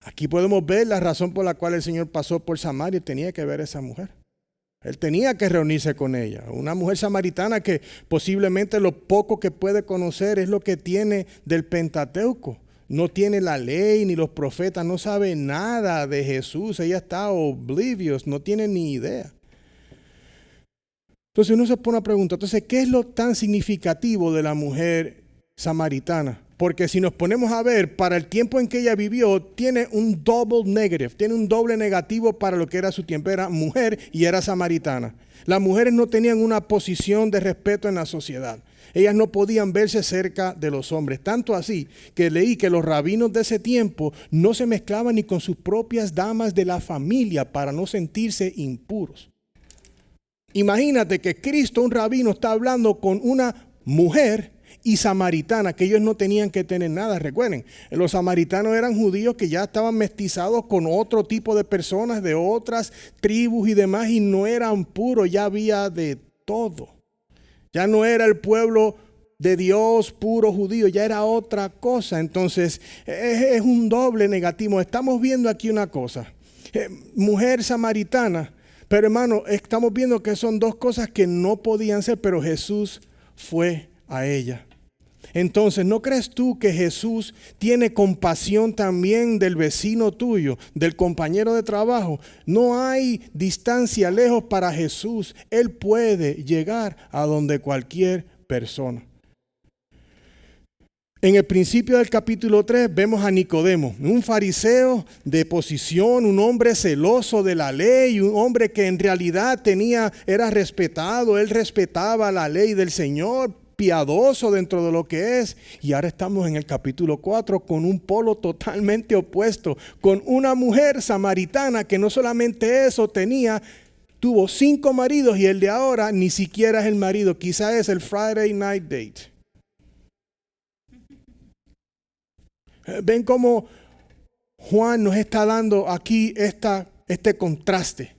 Aquí podemos ver la razón por la cual el Señor pasó por Samaria. Tenía que ver a esa mujer. Él tenía que reunirse con ella. Una mujer samaritana que posiblemente lo poco que puede conocer es lo que tiene del Pentateuco. No tiene la ley ni los profetas, no sabe nada de Jesús. Ella está oblivious, no tiene ni idea. Entonces uno se pone a preguntar, entonces, ¿qué es lo tan significativo de la mujer samaritana? Porque si nos ponemos a ver, para el tiempo en que ella vivió, tiene un double negative, tiene un doble negativo para lo que era su tiempo. Era mujer y era samaritana. Las mujeres no tenían una posición de respeto en la sociedad. Ellas no podían verse cerca de los hombres. Tanto así que leí que los rabinos de ese tiempo no se mezclaban ni con sus propias damas de la familia para no sentirse impuros. Imagínate que Cristo, un rabino, está hablando con una mujer y samaritana, que ellos no tenían que tener nada. Recuerden, los samaritanos eran judíos que ya estaban mestizados con otro tipo de personas de otras tribus y demás, y no eran puros, ya había de todo. Ya no era el pueblo de Dios puro judío, ya era otra cosa. Entonces es un doble negativo. Estamos viendo aquí una cosa, mujer samaritana, pero hermano, estamos viendo que son dos cosas que no podían ser, pero Jesús fue a ella. Entonces, ¿no crees tú que Jesús tiene compasión también del vecino tuyo, del compañero de trabajo? No hay distancia lejos para Jesús. Él puede llegar a donde cualquier persona. En el principio del capítulo 3 vemos a Nicodemo, un fariseo de posición, un hombre celoso de la ley, un hombre que en realidad era respetado, él respetaba la ley del Señor, piadoso dentro de lo que es. Y ahora estamos en el capítulo 4 con un polo totalmente opuesto, con una mujer samaritana que no solamente eso tenía, tuvo 5 maridos y el de ahora ni siquiera es el marido, quizás es el Friday night date. Ven cómo Juan nos está dando aquí este contraste.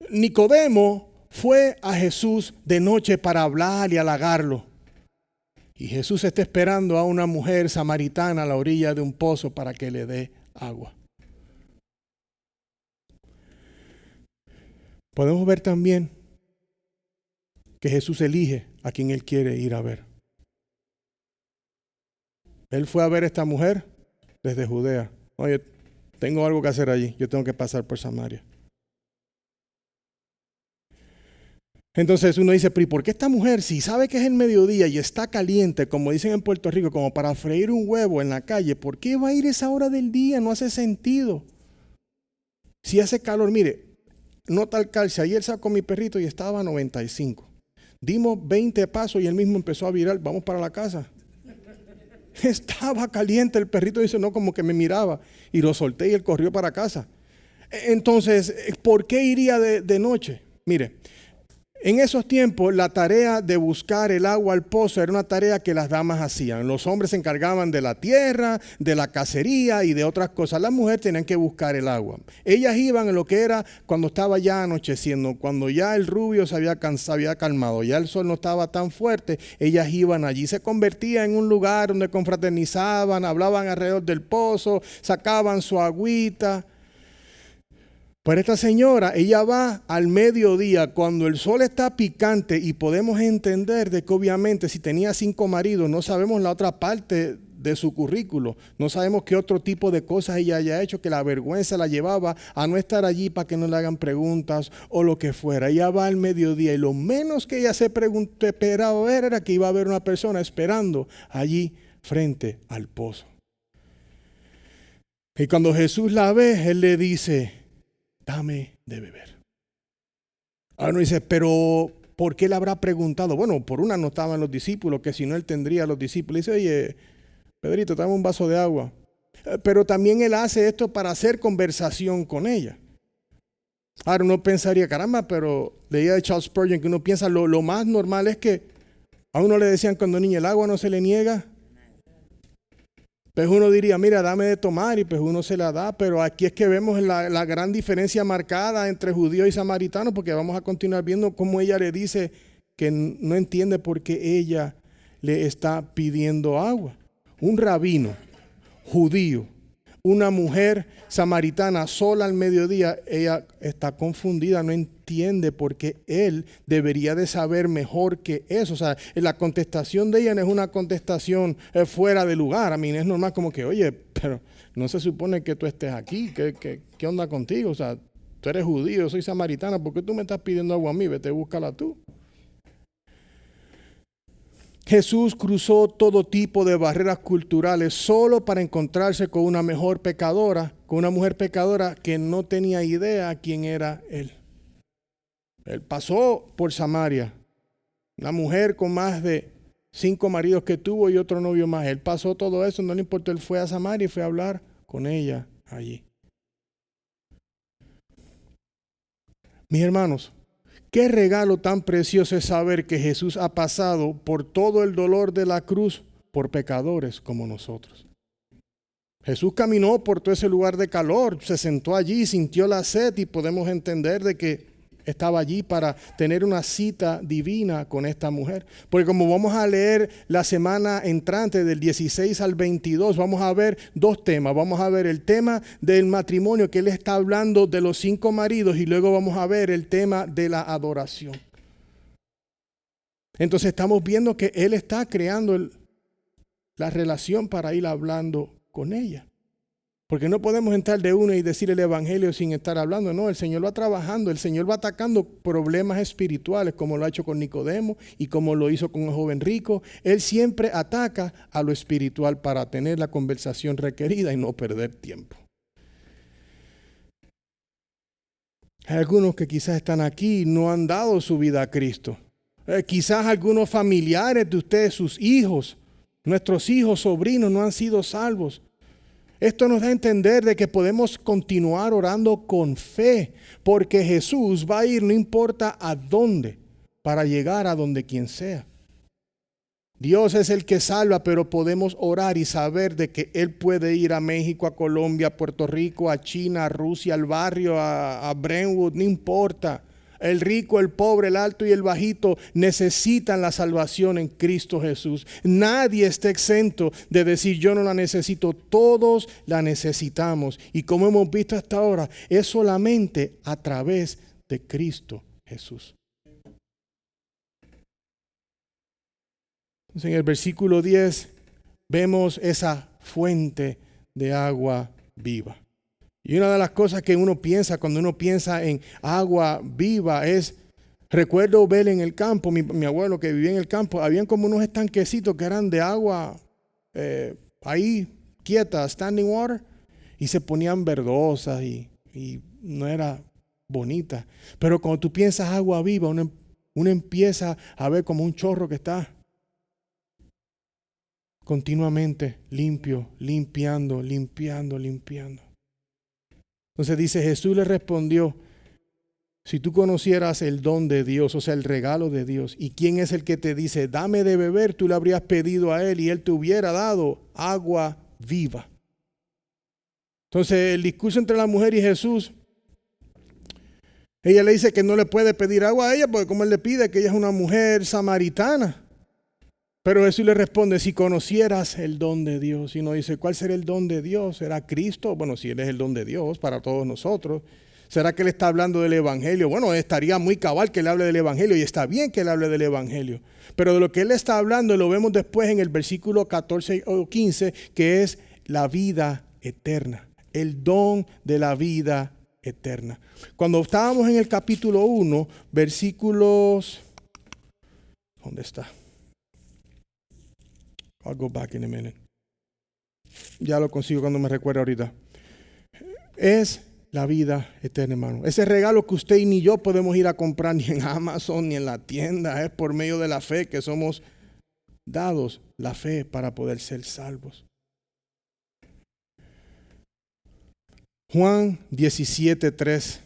Nicodemo fue a Jesús de noche para hablar y halagarlo. Y Jesús está esperando a una mujer samaritana a la orilla de un pozo para que le dé agua. Podemos ver también que Jesús elige a quien Él quiere ir a ver. Él fue a ver a esta mujer desde Judea. Oye, tengo algo que hacer allí, yo tengo que pasar por Samaria. Entonces uno dice, pero ¿y por qué esta mujer, si sabe que es el mediodía y está caliente, como dicen en Puerto Rico, como para freír un huevo en la calle, ¿por qué va a ir esa hora del día? No hace sentido. Si hace calor, mire, no tal calce, ayer sacó mi perrito y estaba a 95. Dimos 20 pasos y él mismo empezó a virar, vamos para la casa. Estaba caliente, el perrito dice, no, como que me miraba y lo solté y él corrió para casa. Entonces, ¿por qué iría de noche? Mire, en esos tiempos la tarea de buscar el agua al pozo era una tarea que las damas hacían. Los hombres se encargaban de la tierra, de la cacería y de otras cosas. Las mujeres tenían que buscar el agua. Ellas iban en lo que era cuando estaba ya anocheciendo, cuando ya el rubio se había calmado, ya el sol no estaba tan fuerte, ellas iban allí. Se convertían en un lugar donde confraternizaban, hablaban alrededor del pozo, sacaban su agüita. Pero esta señora, ella va al mediodía cuando el sol está picante y podemos entender de que obviamente si tenía 5 maridos, no sabemos la otra parte de su currículo, no sabemos qué otro tipo de cosas ella haya hecho, que la vergüenza la llevaba a no estar allí para que no le hagan preguntas o lo que fuera. Ella va al mediodía y lo menos que ella se esperaba ver era que iba a haber una persona esperando allí frente al pozo. Y cuando Jesús la ve, Él le dice, dame de beber. Ahora uno dice, pero ¿por qué le habrá preguntado? Bueno, por una no estaban los discípulos, que si no él tendría a los discípulos. Dice, oye, Pedrito, dame un vaso de agua. Pero también él hace esto para hacer conversación con ella. Ahora uno pensaría, caramba, pero leía de Charles Spurgeon que uno piensa, lo más normal es que a uno le decían cuando niño, el agua no se le niega. Pues uno diría, mira, dame de tomar, y pues uno se la da, pero aquí es que vemos la gran diferencia marcada entre judíos y samaritanos, porque vamos a continuar viendo cómo ella le dice que no entiende por qué ella le está pidiendo agua. Un rabino judío, una mujer samaritana sola al mediodía, ella está confundida, no entiende por qué él debería de saber mejor que eso. O sea, la contestación de ella no es una contestación fuera de lugar. A mí es normal como que, oye, pero no se supone que tú estés aquí. ¿Qué onda contigo? O sea, tú eres judío, yo soy samaritana, ¿por qué tú me estás pidiendo agua a mí? Vete, búscala tú. Jesús cruzó todo tipo de barreras culturales solo para encontrarse con una mujer pecadora que no tenía idea quién era él. Él pasó por Samaria, una mujer con más de 5 maridos que tuvo y otro novio más. Él pasó todo eso, no le importó, él fue a Samaria y fue a hablar con ella allí. Mis hermanos, qué regalo tan precioso es saber que Jesús ha pasado por todo el dolor de la cruz por pecadores como nosotros. Jesús caminó por todo ese lugar de calor, se sentó allí, sintió la sed y podemos entender de que estaba allí para tener una cita divina con esta mujer. Porque como vamos a leer la semana entrante del 16 al 22, vamos a ver 2 temas. Vamos a ver el tema del matrimonio, que él está hablando de los 5 maridos, y luego vamos a ver el tema de la adoración. Entonces estamos viendo que él está creando la relación para ir hablando con ella. Porque no podemos entrar de uno y decir el evangelio sin estar hablando. No, el Señor va trabajando, el Señor va atacando problemas espirituales, como lo ha hecho con Nicodemo y como lo hizo con el joven rico. Él siempre ataca a lo espiritual para tener la conversación requerida y no perder tiempo. Hay algunos que quizás están aquí y no han dado su vida a Cristo. Quizás algunos familiares de ustedes, sus hijos, nuestros hijos, sobrinos, no han sido salvos. Esto nos da a entender de que podemos continuar orando con fe, porque Jesús va a ir no importa a dónde, para llegar a donde quien sea. Dios es el que salva, pero podemos orar y saber de que Él puede ir a México, a Colombia, a Puerto Rico, a China, a Rusia, al barrio, a Brentwood, no importa. El rico, el pobre, el alto y el bajito necesitan la salvación en Cristo Jesús. Nadie está exento de decir yo no la necesito. Todos la necesitamos. Y como hemos visto hasta ahora, es solamente a través de Cristo Jesús. Entonces en el versículo 10 vemos esa fuente de agua viva. Y una de las cosas que uno piensa cuando uno piensa en agua viva es, recuerdo ver en el campo, mi abuelo que vivía en el campo, habían como unos estanquecitos que eran de agua ahí quieta, standing water, y se ponían verdosas y no era bonita. Pero cuando tú piensas agua viva, uno empieza a ver como un chorro que está continuamente limpio, limpiando. Entonces dice, Jesús le respondió, si tú conocieras el don de Dios, o sea, el regalo de Dios, y quién es el que te dice, dame de beber, tú le habrías pedido a él y él te hubiera dado agua viva. Entonces el discurso entre la mujer y Jesús, ella le dice que no le puede pedir agua a ella, porque como él le pide que ella es una mujer samaritana. Pero Jesús le responde, si conocieras el don de Dios. Y uno dice, ¿cuál será el don de Dios? ¿Será Cristo? Bueno, si Él es el don de Dios para todos nosotros. ¿Será que Él está hablando del Evangelio? Bueno, estaría muy cabal que Él hable del Evangelio y está bien que Él hable del Evangelio. Pero de lo que Él está hablando lo vemos después en el versículo 14 o 15, que es la vida eterna. El don de la vida eterna. Cuando estábamos en el capítulo 1, versículos... ¿Dónde está? I'll go back in a minute. Ya lo consigo cuando me recuerde ahorita. Es la vida eterna, hermano. Ese regalo que usted y ni yo podemos ir a comprar ni en Amazon ni en la tienda. Es por medio de la fe que somos dados la fe para poder ser salvos. Juan 17:3.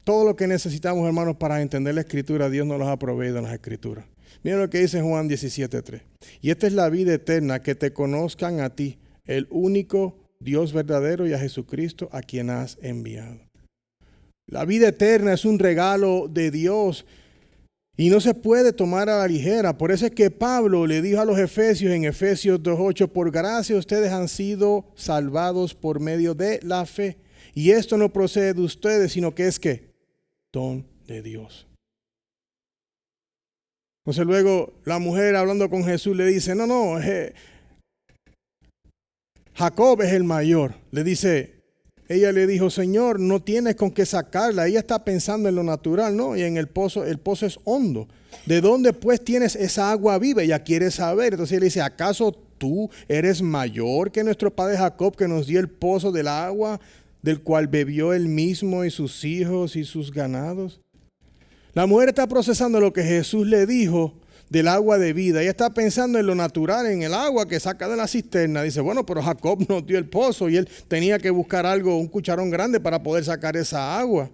Todo lo que necesitamos, hermanos, para entender la Escritura, Dios nos los ha proveído en las Escrituras. Miren lo que dice Juan 17:3. Y esta es la vida eterna, que te conozcan a ti, el único Dios verdadero, y a Jesucristo, a quien has enviado. La vida eterna es un regalo de Dios y no se puede tomar a la ligera. Por eso es que Pablo le dijo a los Efesios en Efesios 2:8, por gracia ustedes han sido salvados por medio de la fe. Y esto no procede de ustedes, sino que es que don de Dios. Entonces luego la mujer hablando con Jesús le dice, no, Jacob es el mayor. Ella le dijo, Señor, no tienes con qué sacarla. Ella está pensando en lo natural, ¿no? Y en el pozo es hondo. ¿De dónde pues tienes esa agua viva? Ella quiere saber. Entonces él dice, ¿acaso tú eres mayor que nuestro padre Jacob, que nos dio el pozo del agua, del cual bebió él mismo y sus hijos y sus ganados? La mujer está procesando lo que Jesús le dijo del agua de vida. Ella está pensando en lo natural, en el agua que saca de la cisterna. Dice, bueno, pero Jacob nos dio el pozo y él tenía que buscar un cucharón grande para poder sacar esa agua.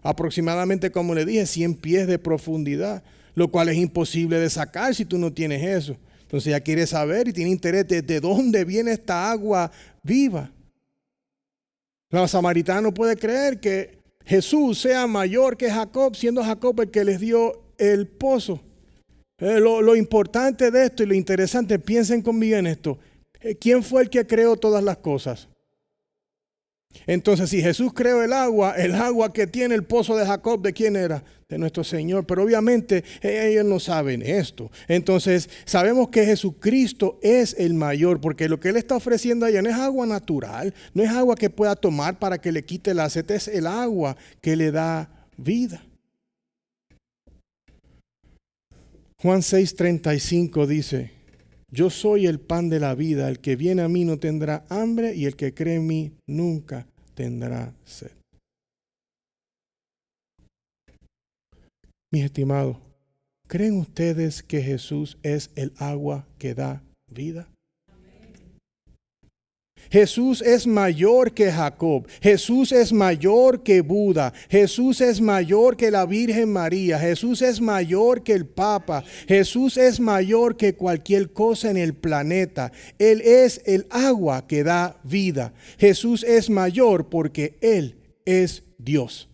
Aproximadamente, como le dije, 100 pies de profundidad, lo cual es imposible de sacar si tú no tienes eso. Entonces ella quiere saber y tiene interés de dónde viene esta agua viva. La samaritana no puede creer que Jesús sea mayor que Jacob, siendo Jacob el que les dio el pozo. Lo importante de esto y lo interesante, piensen conmigo en esto. ¿Quién fue el que creó todas las cosas? Entonces, si Jesús creó el agua que tiene el pozo de Jacob, ¿de quién era? De nuestro Señor. Pero obviamente ellos no saben esto. Entonces, sabemos que Jesucristo es el mayor, porque lo que Él está ofreciendo allá no es agua natural, no es agua que pueda tomar para que le quite la sed, es el agua que le da vida. Juan 6:35 dice, yo soy el pan de la vida, el que viene a mí no tendrá hambre y el que cree en mí nunca tendrá sed. Mis estimados, ¿creen ustedes que Jesús es el agua que da vida? Jesús es mayor que Jacob. Jesús es mayor que Buda. Jesús es mayor que la Virgen María. Jesús es mayor que el Papa. Jesús es mayor que cualquier cosa en el planeta. Él es el agua que da vida. Jesús es mayor porque Él es Dios.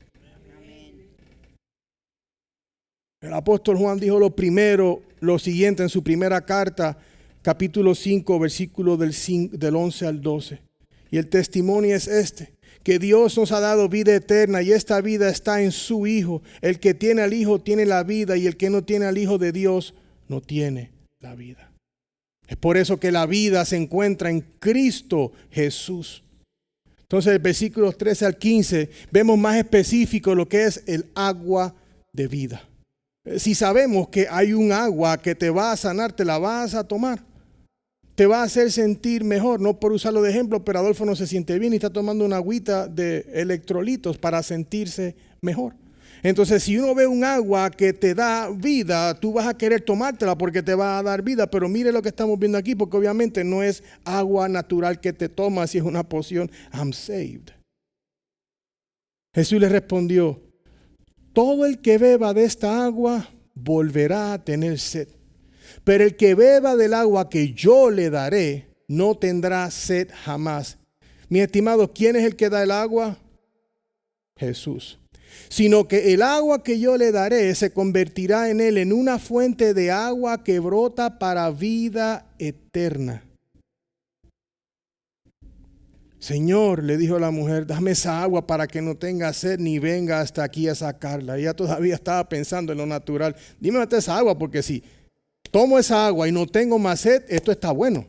El apóstol Juan dijo lo siguiente en su primera carta, capítulo 5, versículo del 11 al 12. Y el testimonio es este, que Dios nos ha dado vida eterna y esta vida está en su Hijo. El que tiene al Hijo tiene la vida y el que no tiene al Hijo de Dios no tiene la vida. Es por eso que la vida se encuentra en Cristo Jesús. Entonces, el versículos 13 al 15, vemos más específico lo que es el agua de vida. Si sabemos que hay un agua que te va a sanar, te la vas a tomar. Te va a hacer sentir mejor, no por usarlo de ejemplo, pero Adolfo no se siente bien y está tomando una agüita de electrolitos para sentirse mejor. Entonces, si uno ve un agua que te da vida, tú vas a querer tomártela porque te va a dar vida. Pero mire lo que estamos viendo aquí, porque obviamente no es agua natural que te tomas, si es una poción. I'm saved. Jesús le respondió: todo el que beba de esta agua volverá a tener sed. Pero el que beba del agua que yo le daré no tendrá sed jamás. Mi estimado, ¿quién es el que da el agua? Jesús. Sino que el agua que yo le daré se convertirá en él en una fuente de agua que brota para vida eterna. Señor, le dijo la mujer, dame esa agua para que no tenga sed ni venga hasta aquí a sacarla. Ella todavía estaba pensando en lo natural. Dime esa agua, porque si tomo esa agua y no tengo más sed, esto está bueno.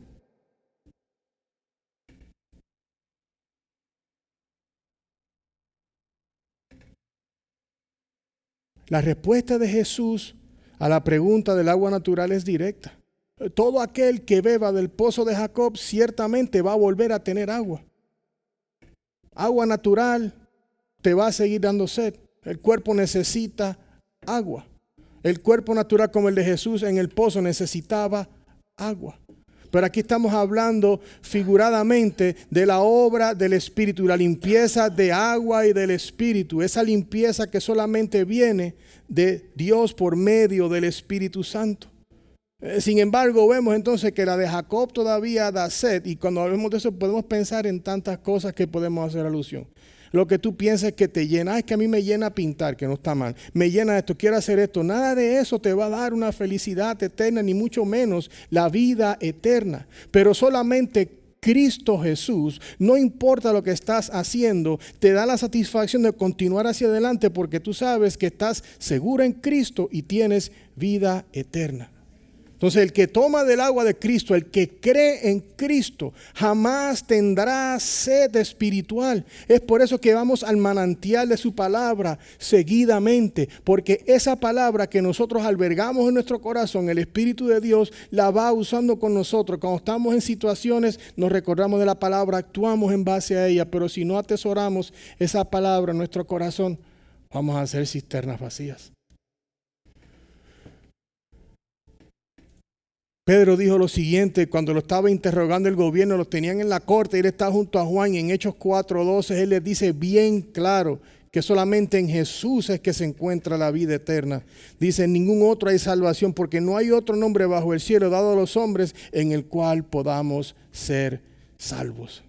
La respuesta de Jesús a la pregunta del agua natural es directa. Todo aquel que beba del pozo de Jacob ciertamente va a volver a tener agua. Agua natural te va a seguir dando sed. El cuerpo necesita agua. El cuerpo natural como el de Jesús en el pozo necesitaba agua. Pero aquí estamos hablando figuradamente de la obra del Espíritu, la limpieza de agua y del Espíritu. Esa limpieza que solamente viene de Dios por medio del Espíritu Santo. Sin embargo, vemos entonces que la de Jacob todavía da sed, y cuando hablamos de eso podemos pensar en tantas cosas que podemos hacer alusión. Lo que tú pienses que te llena, es que a mí me llena pintar, que no está mal, me llena esto, quiero hacer esto, nada de eso te va a dar una felicidad eterna, ni mucho menos la vida eterna. Pero solamente Cristo Jesús, no importa lo que estás haciendo, te da la satisfacción de continuar hacia adelante porque tú sabes que estás seguro en Cristo y tienes vida eterna. Entonces, el que toma del agua de Cristo, el que cree en Cristo, jamás tendrá sed espiritual. Es por eso que vamos al manantial de su palabra seguidamente, porque esa palabra que nosotros albergamos en nuestro corazón, el Espíritu de Dios la va usando con nosotros. Cuando estamos en situaciones, nos recordamos de la palabra, actuamos en base a ella, pero si no atesoramos esa palabra en nuestro corazón, vamos a hacer cisternas vacías. Pedro dijo lo siguiente cuando lo estaba interrogando el gobierno, los tenían en la corte y él estaba junto a Juan, y en Hechos 4:12 él les dice bien claro que solamente en Jesús es que se encuentra la vida eterna. Dice, en ningún otro hay salvación, porque no hay otro nombre bajo el cielo dado a los hombres en el cual podamos ser salvos.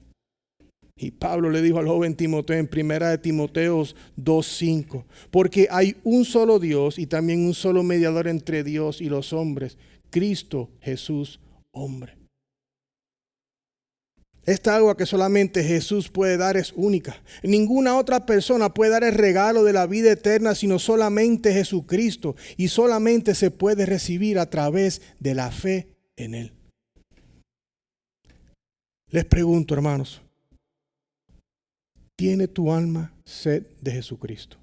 Y Pablo le dijo al joven Timoteo en 1 Timoteo 2:5, porque hay un solo Dios y también un solo mediador entre Dios y los hombres, Cristo Jesús, hombre. Esta agua que solamente Jesús puede dar es única. Ninguna otra persona puede dar el regalo de la vida eterna sino solamente Jesucristo, y solamente se puede recibir a través de la fe en Él. Les pregunto, hermanos, ¿tiene tu alma sed de Jesucristo?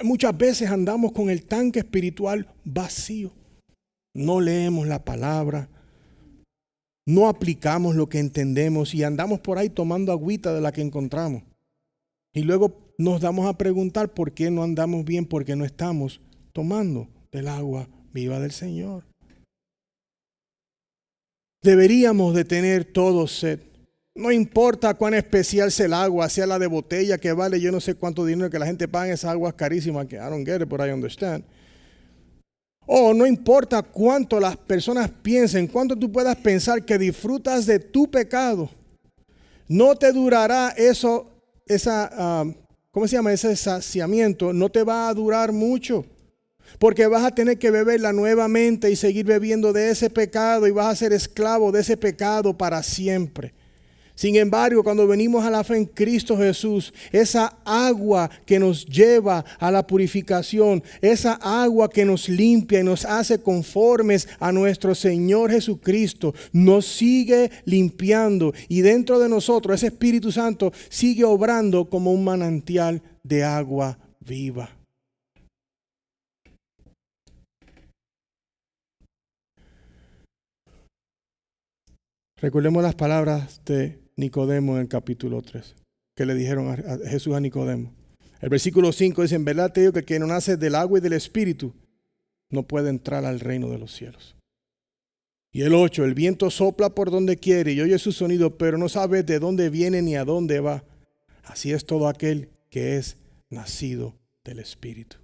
Muchas veces andamos con el tanque espiritual vacío. No leemos la palabra, no aplicamos lo que entendemos y andamos por ahí tomando agüita de la que encontramos. Y luego nos damos a preguntar por qué no andamos bien, porque no estamos tomando del agua viva del Señor. Deberíamos de tener todos sed. No importa cuán especial sea el agua, sea la de botella que vale yo no sé cuánto dinero que la gente paga, esa agua es carísima, que I don't get it, but I understand. O no importa cuánto las personas piensen, cuánto tú puedas pensar que disfrutas de tu pecado, no te durará eso, ¿cómo se llama? Ese saciamiento, no te va a durar mucho. Porque vas a tener que beberla nuevamente y seguir bebiendo de ese pecado y vas a ser esclavo de ese pecado para siempre. Sin embargo, cuando venimos a la fe en Cristo Jesús, esa agua que nos lleva a la purificación, esa agua que nos limpia y nos hace conformes a nuestro Señor Jesucristo, nos sigue limpiando y dentro de nosotros ese Espíritu Santo sigue obrando como un manantial de agua viva. Recordemos las palabras de Nicodemo en el capítulo 3, que le dijeron a Jesús a Nicodemo. El versículo 5 dice, en verdad te digo que quien no nace del agua y del Espíritu no puede entrar al reino de los cielos. Y el 8, el viento sopla por donde quiere y oye su sonido, pero no sabe de dónde viene ni a dónde va. Así es todo aquel que es nacido del Espíritu.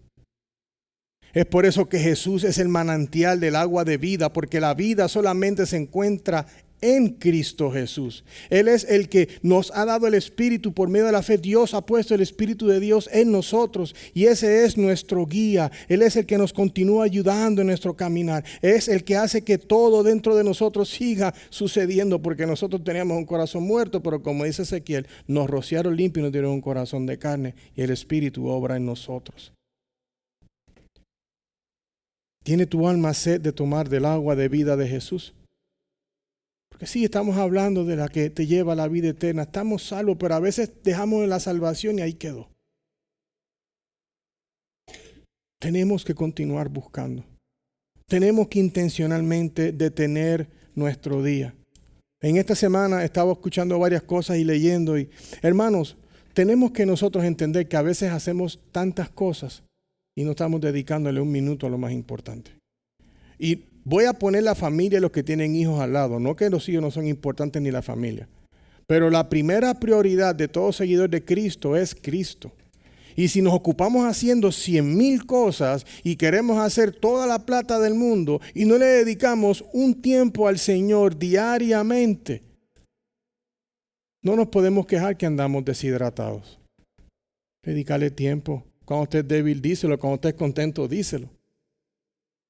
Es por eso que Jesús es el manantial del agua de vida, porque la vida solamente se encuentra en Cristo Jesús. Él es el que nos ha dado el Espíritu por medio de la fe. Dios ha puesto el Espíritu de Dios en nosotros y ese es nuestro guía. Él es el que nos continúa ayudando en nuestro caminar. Es el que hace que todo dentro de nosotros siga sucediendo, porque nosotros teníamos un corazón muerto, pero como dice Ezequiel, nos rociaron limpio y nos dieron un corazón de carne y el Espíritu obra en nosotros. ¿Tiene tu alma sed de tomar del agua de vida de Jesús? Porque sí, estamos hablando de la que te lleva a la vida eterna. Estamos salvos, pero a veces dejamos la salvación y ahí quedó. Tenemos que continuar buscando. Tenemos que intencionalmente detener nuestro día. En esta semana estaba escuchando varias cosas y leyendo. Y, hermanos, tenemos que nosotros entender que a veces hacemos tantas cosas y no estamos dedicándole un minuto a lo más importante. Y voy a poner la familia y los que tienen hijos al lado. No que los hijos no son importantes ni la familia. Pero la primera prioridad de todo seguidor de Cristo es Cristo. Y si nos ocupamos haciendo 100,000 cosas y queremos hacer toda la plata del mundo y no le dedicamos un tiempo al Señor diariamente, no nos podemos quejar que andamos deshidratados. Dedicarle tiempo. Cuando usted es débil, díselo. Cuando usted es contento, díselo.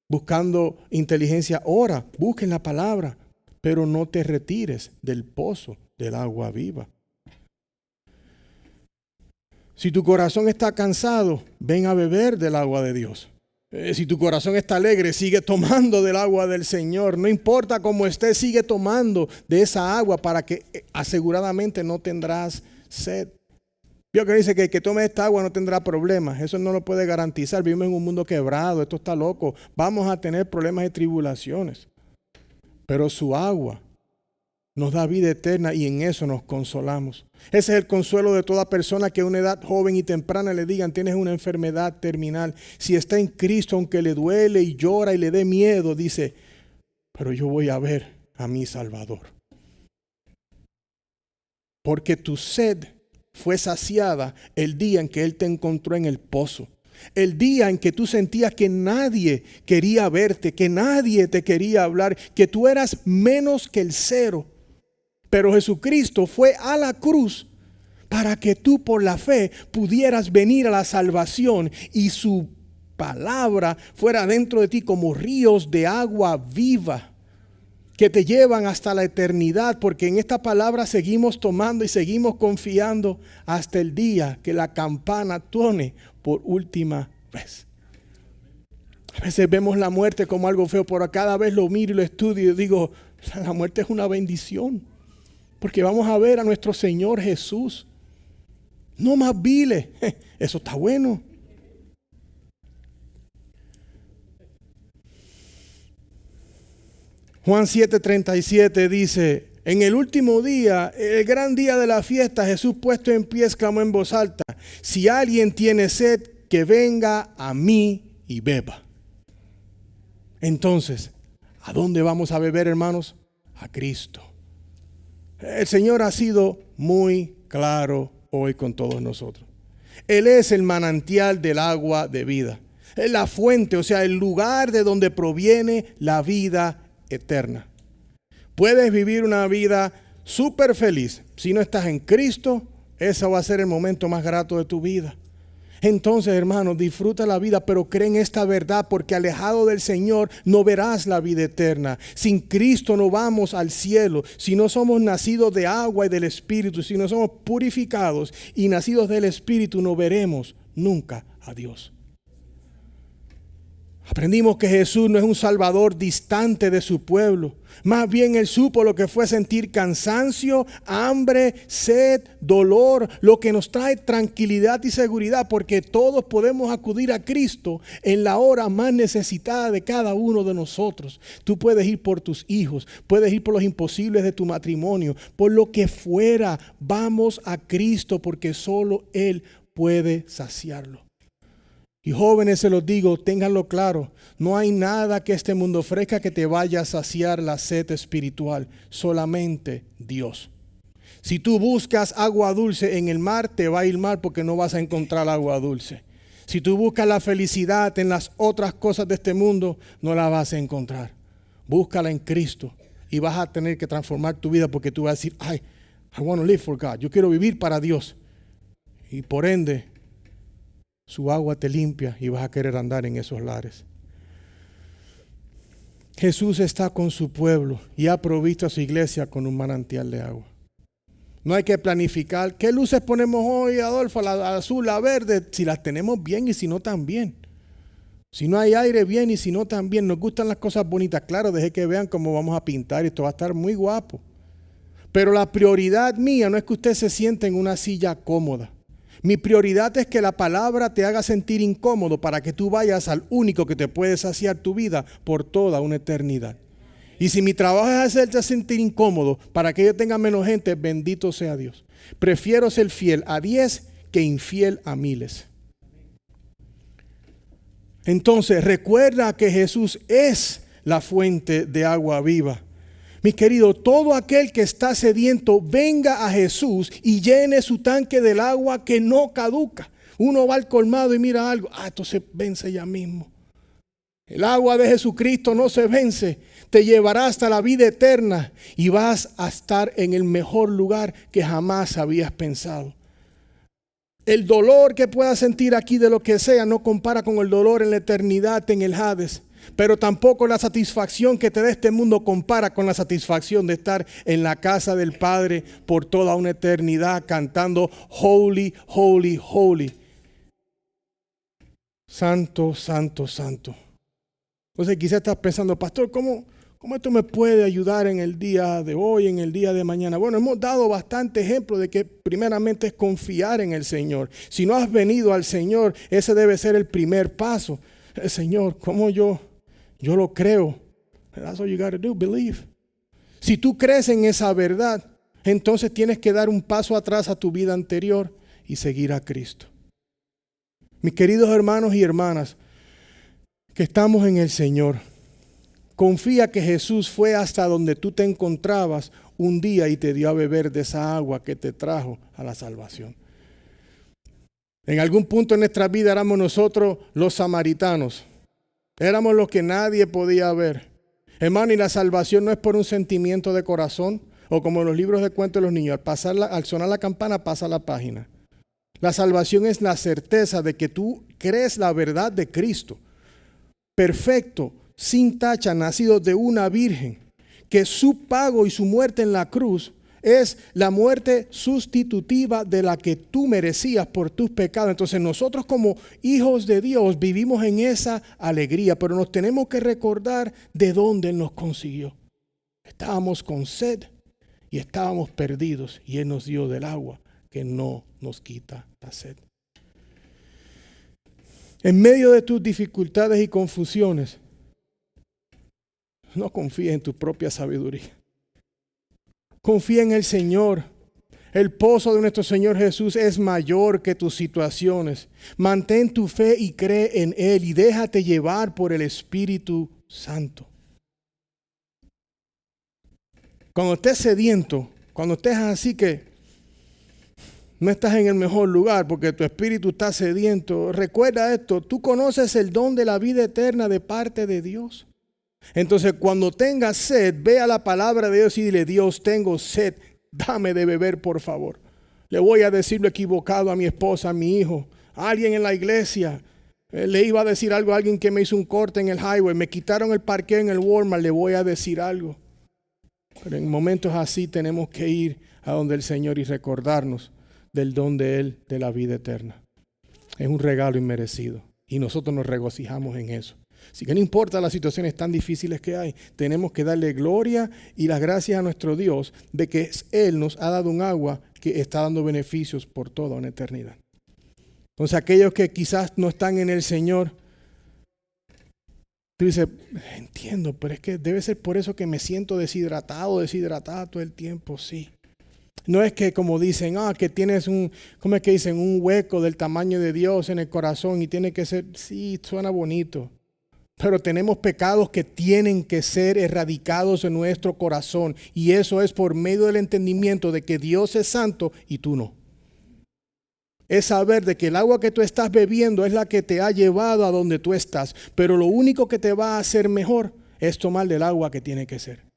Buscando inteligencia, ora, busquen la palabra, pero no te retires del pozo del agua viva. Si tu corazón está cansado, ven a beber del agua de Dios. Si tu corazón está alegre, sigue tomando del agua del Señor. No importa cómo estés, sigue tomando de esa agua para que aseguradamente no tendrás sed. Dios que dice que el que tome esta agua no tendrá problemas. Eso no lo puede garantizar. Vivimos en un mundo quebrado. Esto está loco. Vamos a tener problemas y tribulaciones. Pero su agua nos da vida eterna y en eso nos consolamos. Ese es el consuelo de toda persona que a una edad joven y temprana le digan, tienes una enfermedad terminal. Si está en Cristo, aunque le duele y llora y le dé miedo, dice, pero yo voy a ver a mi Salvador. Porque tu sed fue saciada el día en que Él te encontró en el pozo. El día en que tú sentías que nadie quería verte, que nadie te quería hablar, que tú eras menos que el cero. Pero Jesucristo fue a la cruz para que tú por la fe pudieras venir a la salvación y su palabra fuera dentro de ti como ríos de agua viva que te llevan hasta la eternidad, porque en esta palabra seguimos tomando y seguimos confiando hasta el día que la campana suene por última vez. A veces vemos la muerte como algo feo, pero cada vez lo miro y lo estudio y digo, la muerte es una bendición, porque vamos a ver a nuestro Señor Jesús. No más viles, eso está bueno. Juan 7:37 dice, en el último día, el gran día de la fiesta, Jesús puesto en pie exclamó en voz alta, si alguien tiene sed, que venga a mí y beba. Entonces, ¿a dónde vamos a beber, hermanos? A Cristo. El Señor ha sido muy claro hoy con todos nosotros. Él es el manantial del agua de vida. Es la fuente, o sea, el lugar de donde proviene la vida eterna. Puedes vivir una vida súper feliz. Si no estás en Cristo, ese va a ser el momento más grato de tu vida. Entonces, hermanos, disfruta la vida, pero cree en esta verdad, porque alejado del Señor no verás la vida eterna. Sin Cristo no vamos al cielo. Si no somos nacidos de agua y del Espíritu, si no somos purificados y nacidos del Espíritu, no veremos nunca a Dios. Aprendimos que Jesús no es un salvador distante de su pueblo. Más bien Él supo lo que fue sentir cansancio, hambre, sed, dolor, lo que nos trae tranquilidad y seguridad, porque todos podemos acudir a Cristo en la hora más necesitada de cada uno de nosotros. Tú puedes ir por tus hijos, puedes ir por los imposibles de tu matrimonio, por lo que fuera. Vamos a Cristo porque solo Él puede saciarlo. Y jóvenes, se los digo, ténganlo claro, no hay nada que este mundo ofrezca que te vaya a saciar la sed espiritual, solamente Dios. Si tú buscas agua dulce en el mar, te va a ir mal porque no vas a encontrar agua dulce. Si tú buscas la felicidad en las otras cosas de este mundo, no la vas a encontrar. Búscala en Cristo y vas a tener que transformar tu vida, porque tú vas a decir, I want to live for God. Yo quiero vivir para Dios. Y por ende, su agua te limpia y vas a querer andar en esos lares. Jesús está con su pueblo y ha provisto a su iglesia con un manantial de agua. No hay que planificar. ¿Qué luces ponemos hoy, Adolfo? La azul, la verde. Si las tenemos bien y si no también. Si no hay aire, bien, y si no también. Nos gustan las cosas bonitas. Claro, deje que vean cómo vamos a pintar y esto va a estar muy guapo. Pero la prioridad mía no es que usted se siente en una silla cómoda. Mi prioridad es que la palabra te haga sentir incómodo para que tú vayas al único que te puede saciar tu vida por toda una eternidad. Y si mi trabajo es hacerte sentir incómodo para que yo tenga menos gente, bendito sea Dios. Prefiero ser fiel a 10 que infiel a miles. Entonces, recuerda que Jesús es la fuente de agua viva. Mi querido, todo aquel que está sediento, venga a Jesús y llene su tanque del agua que no caduca. Uno va al colmado y mira algo, esto se vence ya mismo. El agua de Jesucristo no se vence, te llevará hasta la vida eterna y vas a estar en el mejor lugar que jamás habías pensado. El dolor que puedas sentir aquí de lo que sea no compara con el dolor en la eternidad en el Hades. Pero tampoco la satisfacción que te da este mundo compara con la satisfacción de estar en la casa del Padre por toda una eternidad cantando Holy, Holy, Holy. Santo, Santo, Santo. Entonces quizás estás pensando, pastor, ¿cómo esto me puede ayudar en el día de hoy, en el día de mañana? Bueno, hemos dado bastante ejemplo de que primeramente es confiar en el Señor. Si no has venido al Señor, ese debe ser el primer paso. El Señor, ¿cómo yo lo creo? That's all you got to do, believe. Si tú crees en esa verdad, entonces tienes que dar un paso atrás a tu vida anterior y seguir a Cristo. Mis queridos hermanos y hermanas, que estamos en el Señor, confía que Jesús fue hasta donde tú te encontrabas un día y te dio a beber de esa agua que te trajo a la salvación. En algún punto en nuestra vida éramos nosotros los samaritanos. Éramos los que nadie podía ver. Hermano, y la salvación no es por un sentimiento de corazón o como en los libros de cuentos de los niños. Al sonar la campana, pasa la página. La salvación es la certeza de que tú crees la verdad de Cristo. Perfecto, sin tacha, nacido de una virgen, que su pago y su muerte en la cruz es la muerte sustitutiva de la que tú merecías por tus pecados. Entonces nosotros como hijos de Dios vivimos en esa alegría, pero nos tenemos que recordar de dónde Él nos consiguió. Estábamos con sed y estábamos perdidos y Él nos dio del agua que no nos quita la sed. En medio de tus dificultades y confusiones, no confíes en tu propia sabiduría. Confía en el Señor. El pozo de nuestro Señor Jesús es mayor que tus situaciones. Mantén tu fe y cree en Él y déjate llevar por el Espíritu Santo. Cuando estés sediento, Cuando estés así que no estás en el mejor lugar porque tu espíritu está sediento, recuerda esto, tú conoces el don de la vida eterna de parte de Dios. Entonces cuando tengas sed, ve a la palabra de Dios y dile, Dios, tengo sed, dame de beber por favor. Le voy a decir lo equivocado a mi esposa, a mi hijo, a alguien en la iglesia. Le iba a decir algo a alguien que me hizo un corte en el highway, me quitaron el parqueo en el Walmart, le voy a decir algo. Pero en momentos así tenemos que ir a donde el Señor y recordarnos del don de Él, de la vida eterna. Es un regalo inmerecido y nosotros nos regocijamos en eso. Así que no importa las situaciones tan difíciles que hay, tenemos que darle gloria y las gracias a nuestro Dios de que Él nos ha dado un agua que está dando beneficios por toda una eternidad. Entonces aquellos que quizás no están en el Señor, tú dices, entiendo, pero es que debe ser por eso que me siento deshidratada todo el tiempo, sí. No es que como dicen, que tienes ¿cómo es que dicen? Un hueco del tamaño de Dios en el corazón y tiene que ser, sí, suena bonito. Pero tenemos pecados que tienen que ser erradicados en nuestro corazón. Y eso es por medio del entendimiento de que Dios es santo y tú no. Es saber de que el agua que tú estás bebiendo es la que te ha llevado a donde tú estás. Pero lo único que te va a hacer mejor es tomar del agua que tiene que ser.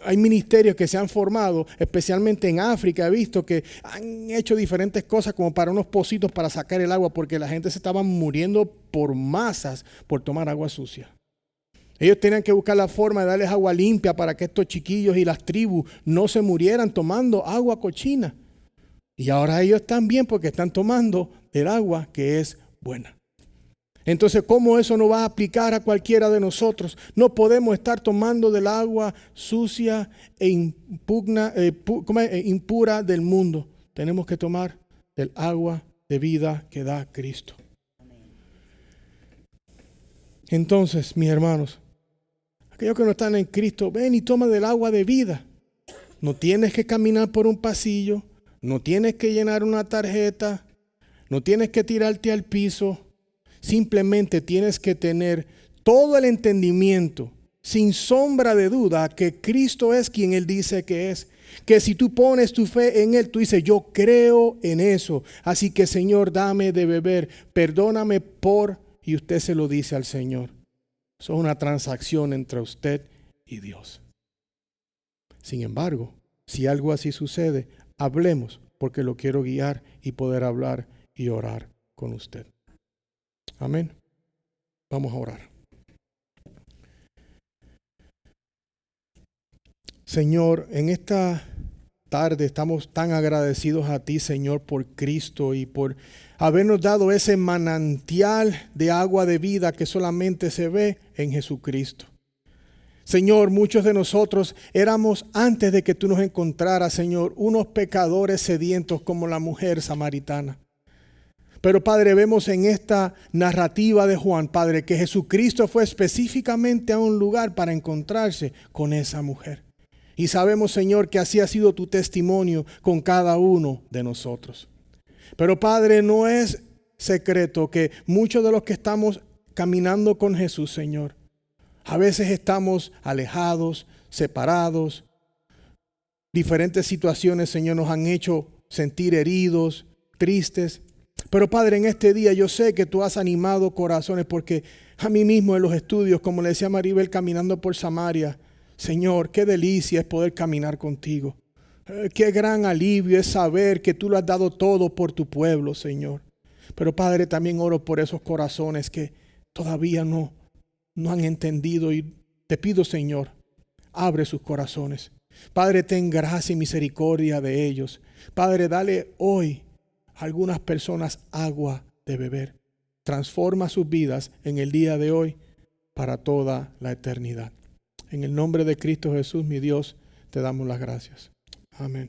Hay ministerios que se han formado, especialmente en África. He visto que han hecho diferentes cosas como para unos pocitos para sacar el agua porque la gente se estaba muriendo por masas por tomar agua sucia. Ellos tenían que buscar la forma de darles agua limpia para que estos chiquillos y las tribus no se murieran tomando agua cochina. Y ahora ellos están bien porque están tomando el agua que es buena. Entonces, ¿cómo eso no va a aplicar a cualquiera de nosotros? No podemos estar tomando del agua sucia e impura del mundo. Tenemos que tomar del agua de vida que da Cristo. Entonces, mis hermanos, aquellos que no están en Cristo, ven y toma del agua de vida. No tienes que caminar por un pasillo, no tienes que llenar una tarjeta, no tienes que tirarte al piso. Simplemente tienes que tener todo el entendimiento, sin sombra de duda, que Cristo es quien Él dice que es. Que si tú pones tu fe en Él, tú dices, yo creo en eso. Así que, Señor, dame de beber, perdóname y usted se lo dice al Señor. Eso es una transacción entre usted y Dios. Sin embargo, si algo así sucede, hablemos, porque lo quiero guiar y poder hablar y orar con usted. Amén. Vamos a orar. Señor, en esta tarde estamos tan agradecidos a ti, Señor, por Cristo y por habernos dado ese manantial de agua de vida que solamente se ve en Jesucristo. Señor, muchos de nosotros éramos, antes de que tú nos encontraras, Señor, unos pecadores sedientos como la mujer samaritana. Pero, Padre, vemos en esta narrativa de Juan, Padre, que Jesucristo fue específicamente a un lugar para encontrarse con esa mujer. Y sabemos, Señor, que así ha sido tu testimonio con cada uno de nosotros. Pero, Padre, no es secreto que muchos de los que estamos caminando con Jesús, Señor, a veces estamos alejados, separados. Diferentes situaciones, Señor, nos han hecho sentir heridos, tristes. Pero, Padre, en este día yo sé que tú has animado corazones, porque a mí mismo en los estudios, como le decía Maribel, caminando por Samaria, Señor, qué delicia es poder caminar contigo. Qué gran alivio es saber que tú lo has dado todo por tu pueblo, Señor. Pero, Padre, también oro por esos corazones que todavía no han entendido, y te pido, Señor, abre sus corazones. Padre, ten gracia y misericordia de ellos. Padre, dale hoy a algunas personas agua de beber. Transforma sus vidas en el día de hoy para toda la eternidad. En el nombre de Cristo Jesús, mi Dios, te damos las gracias. Amén.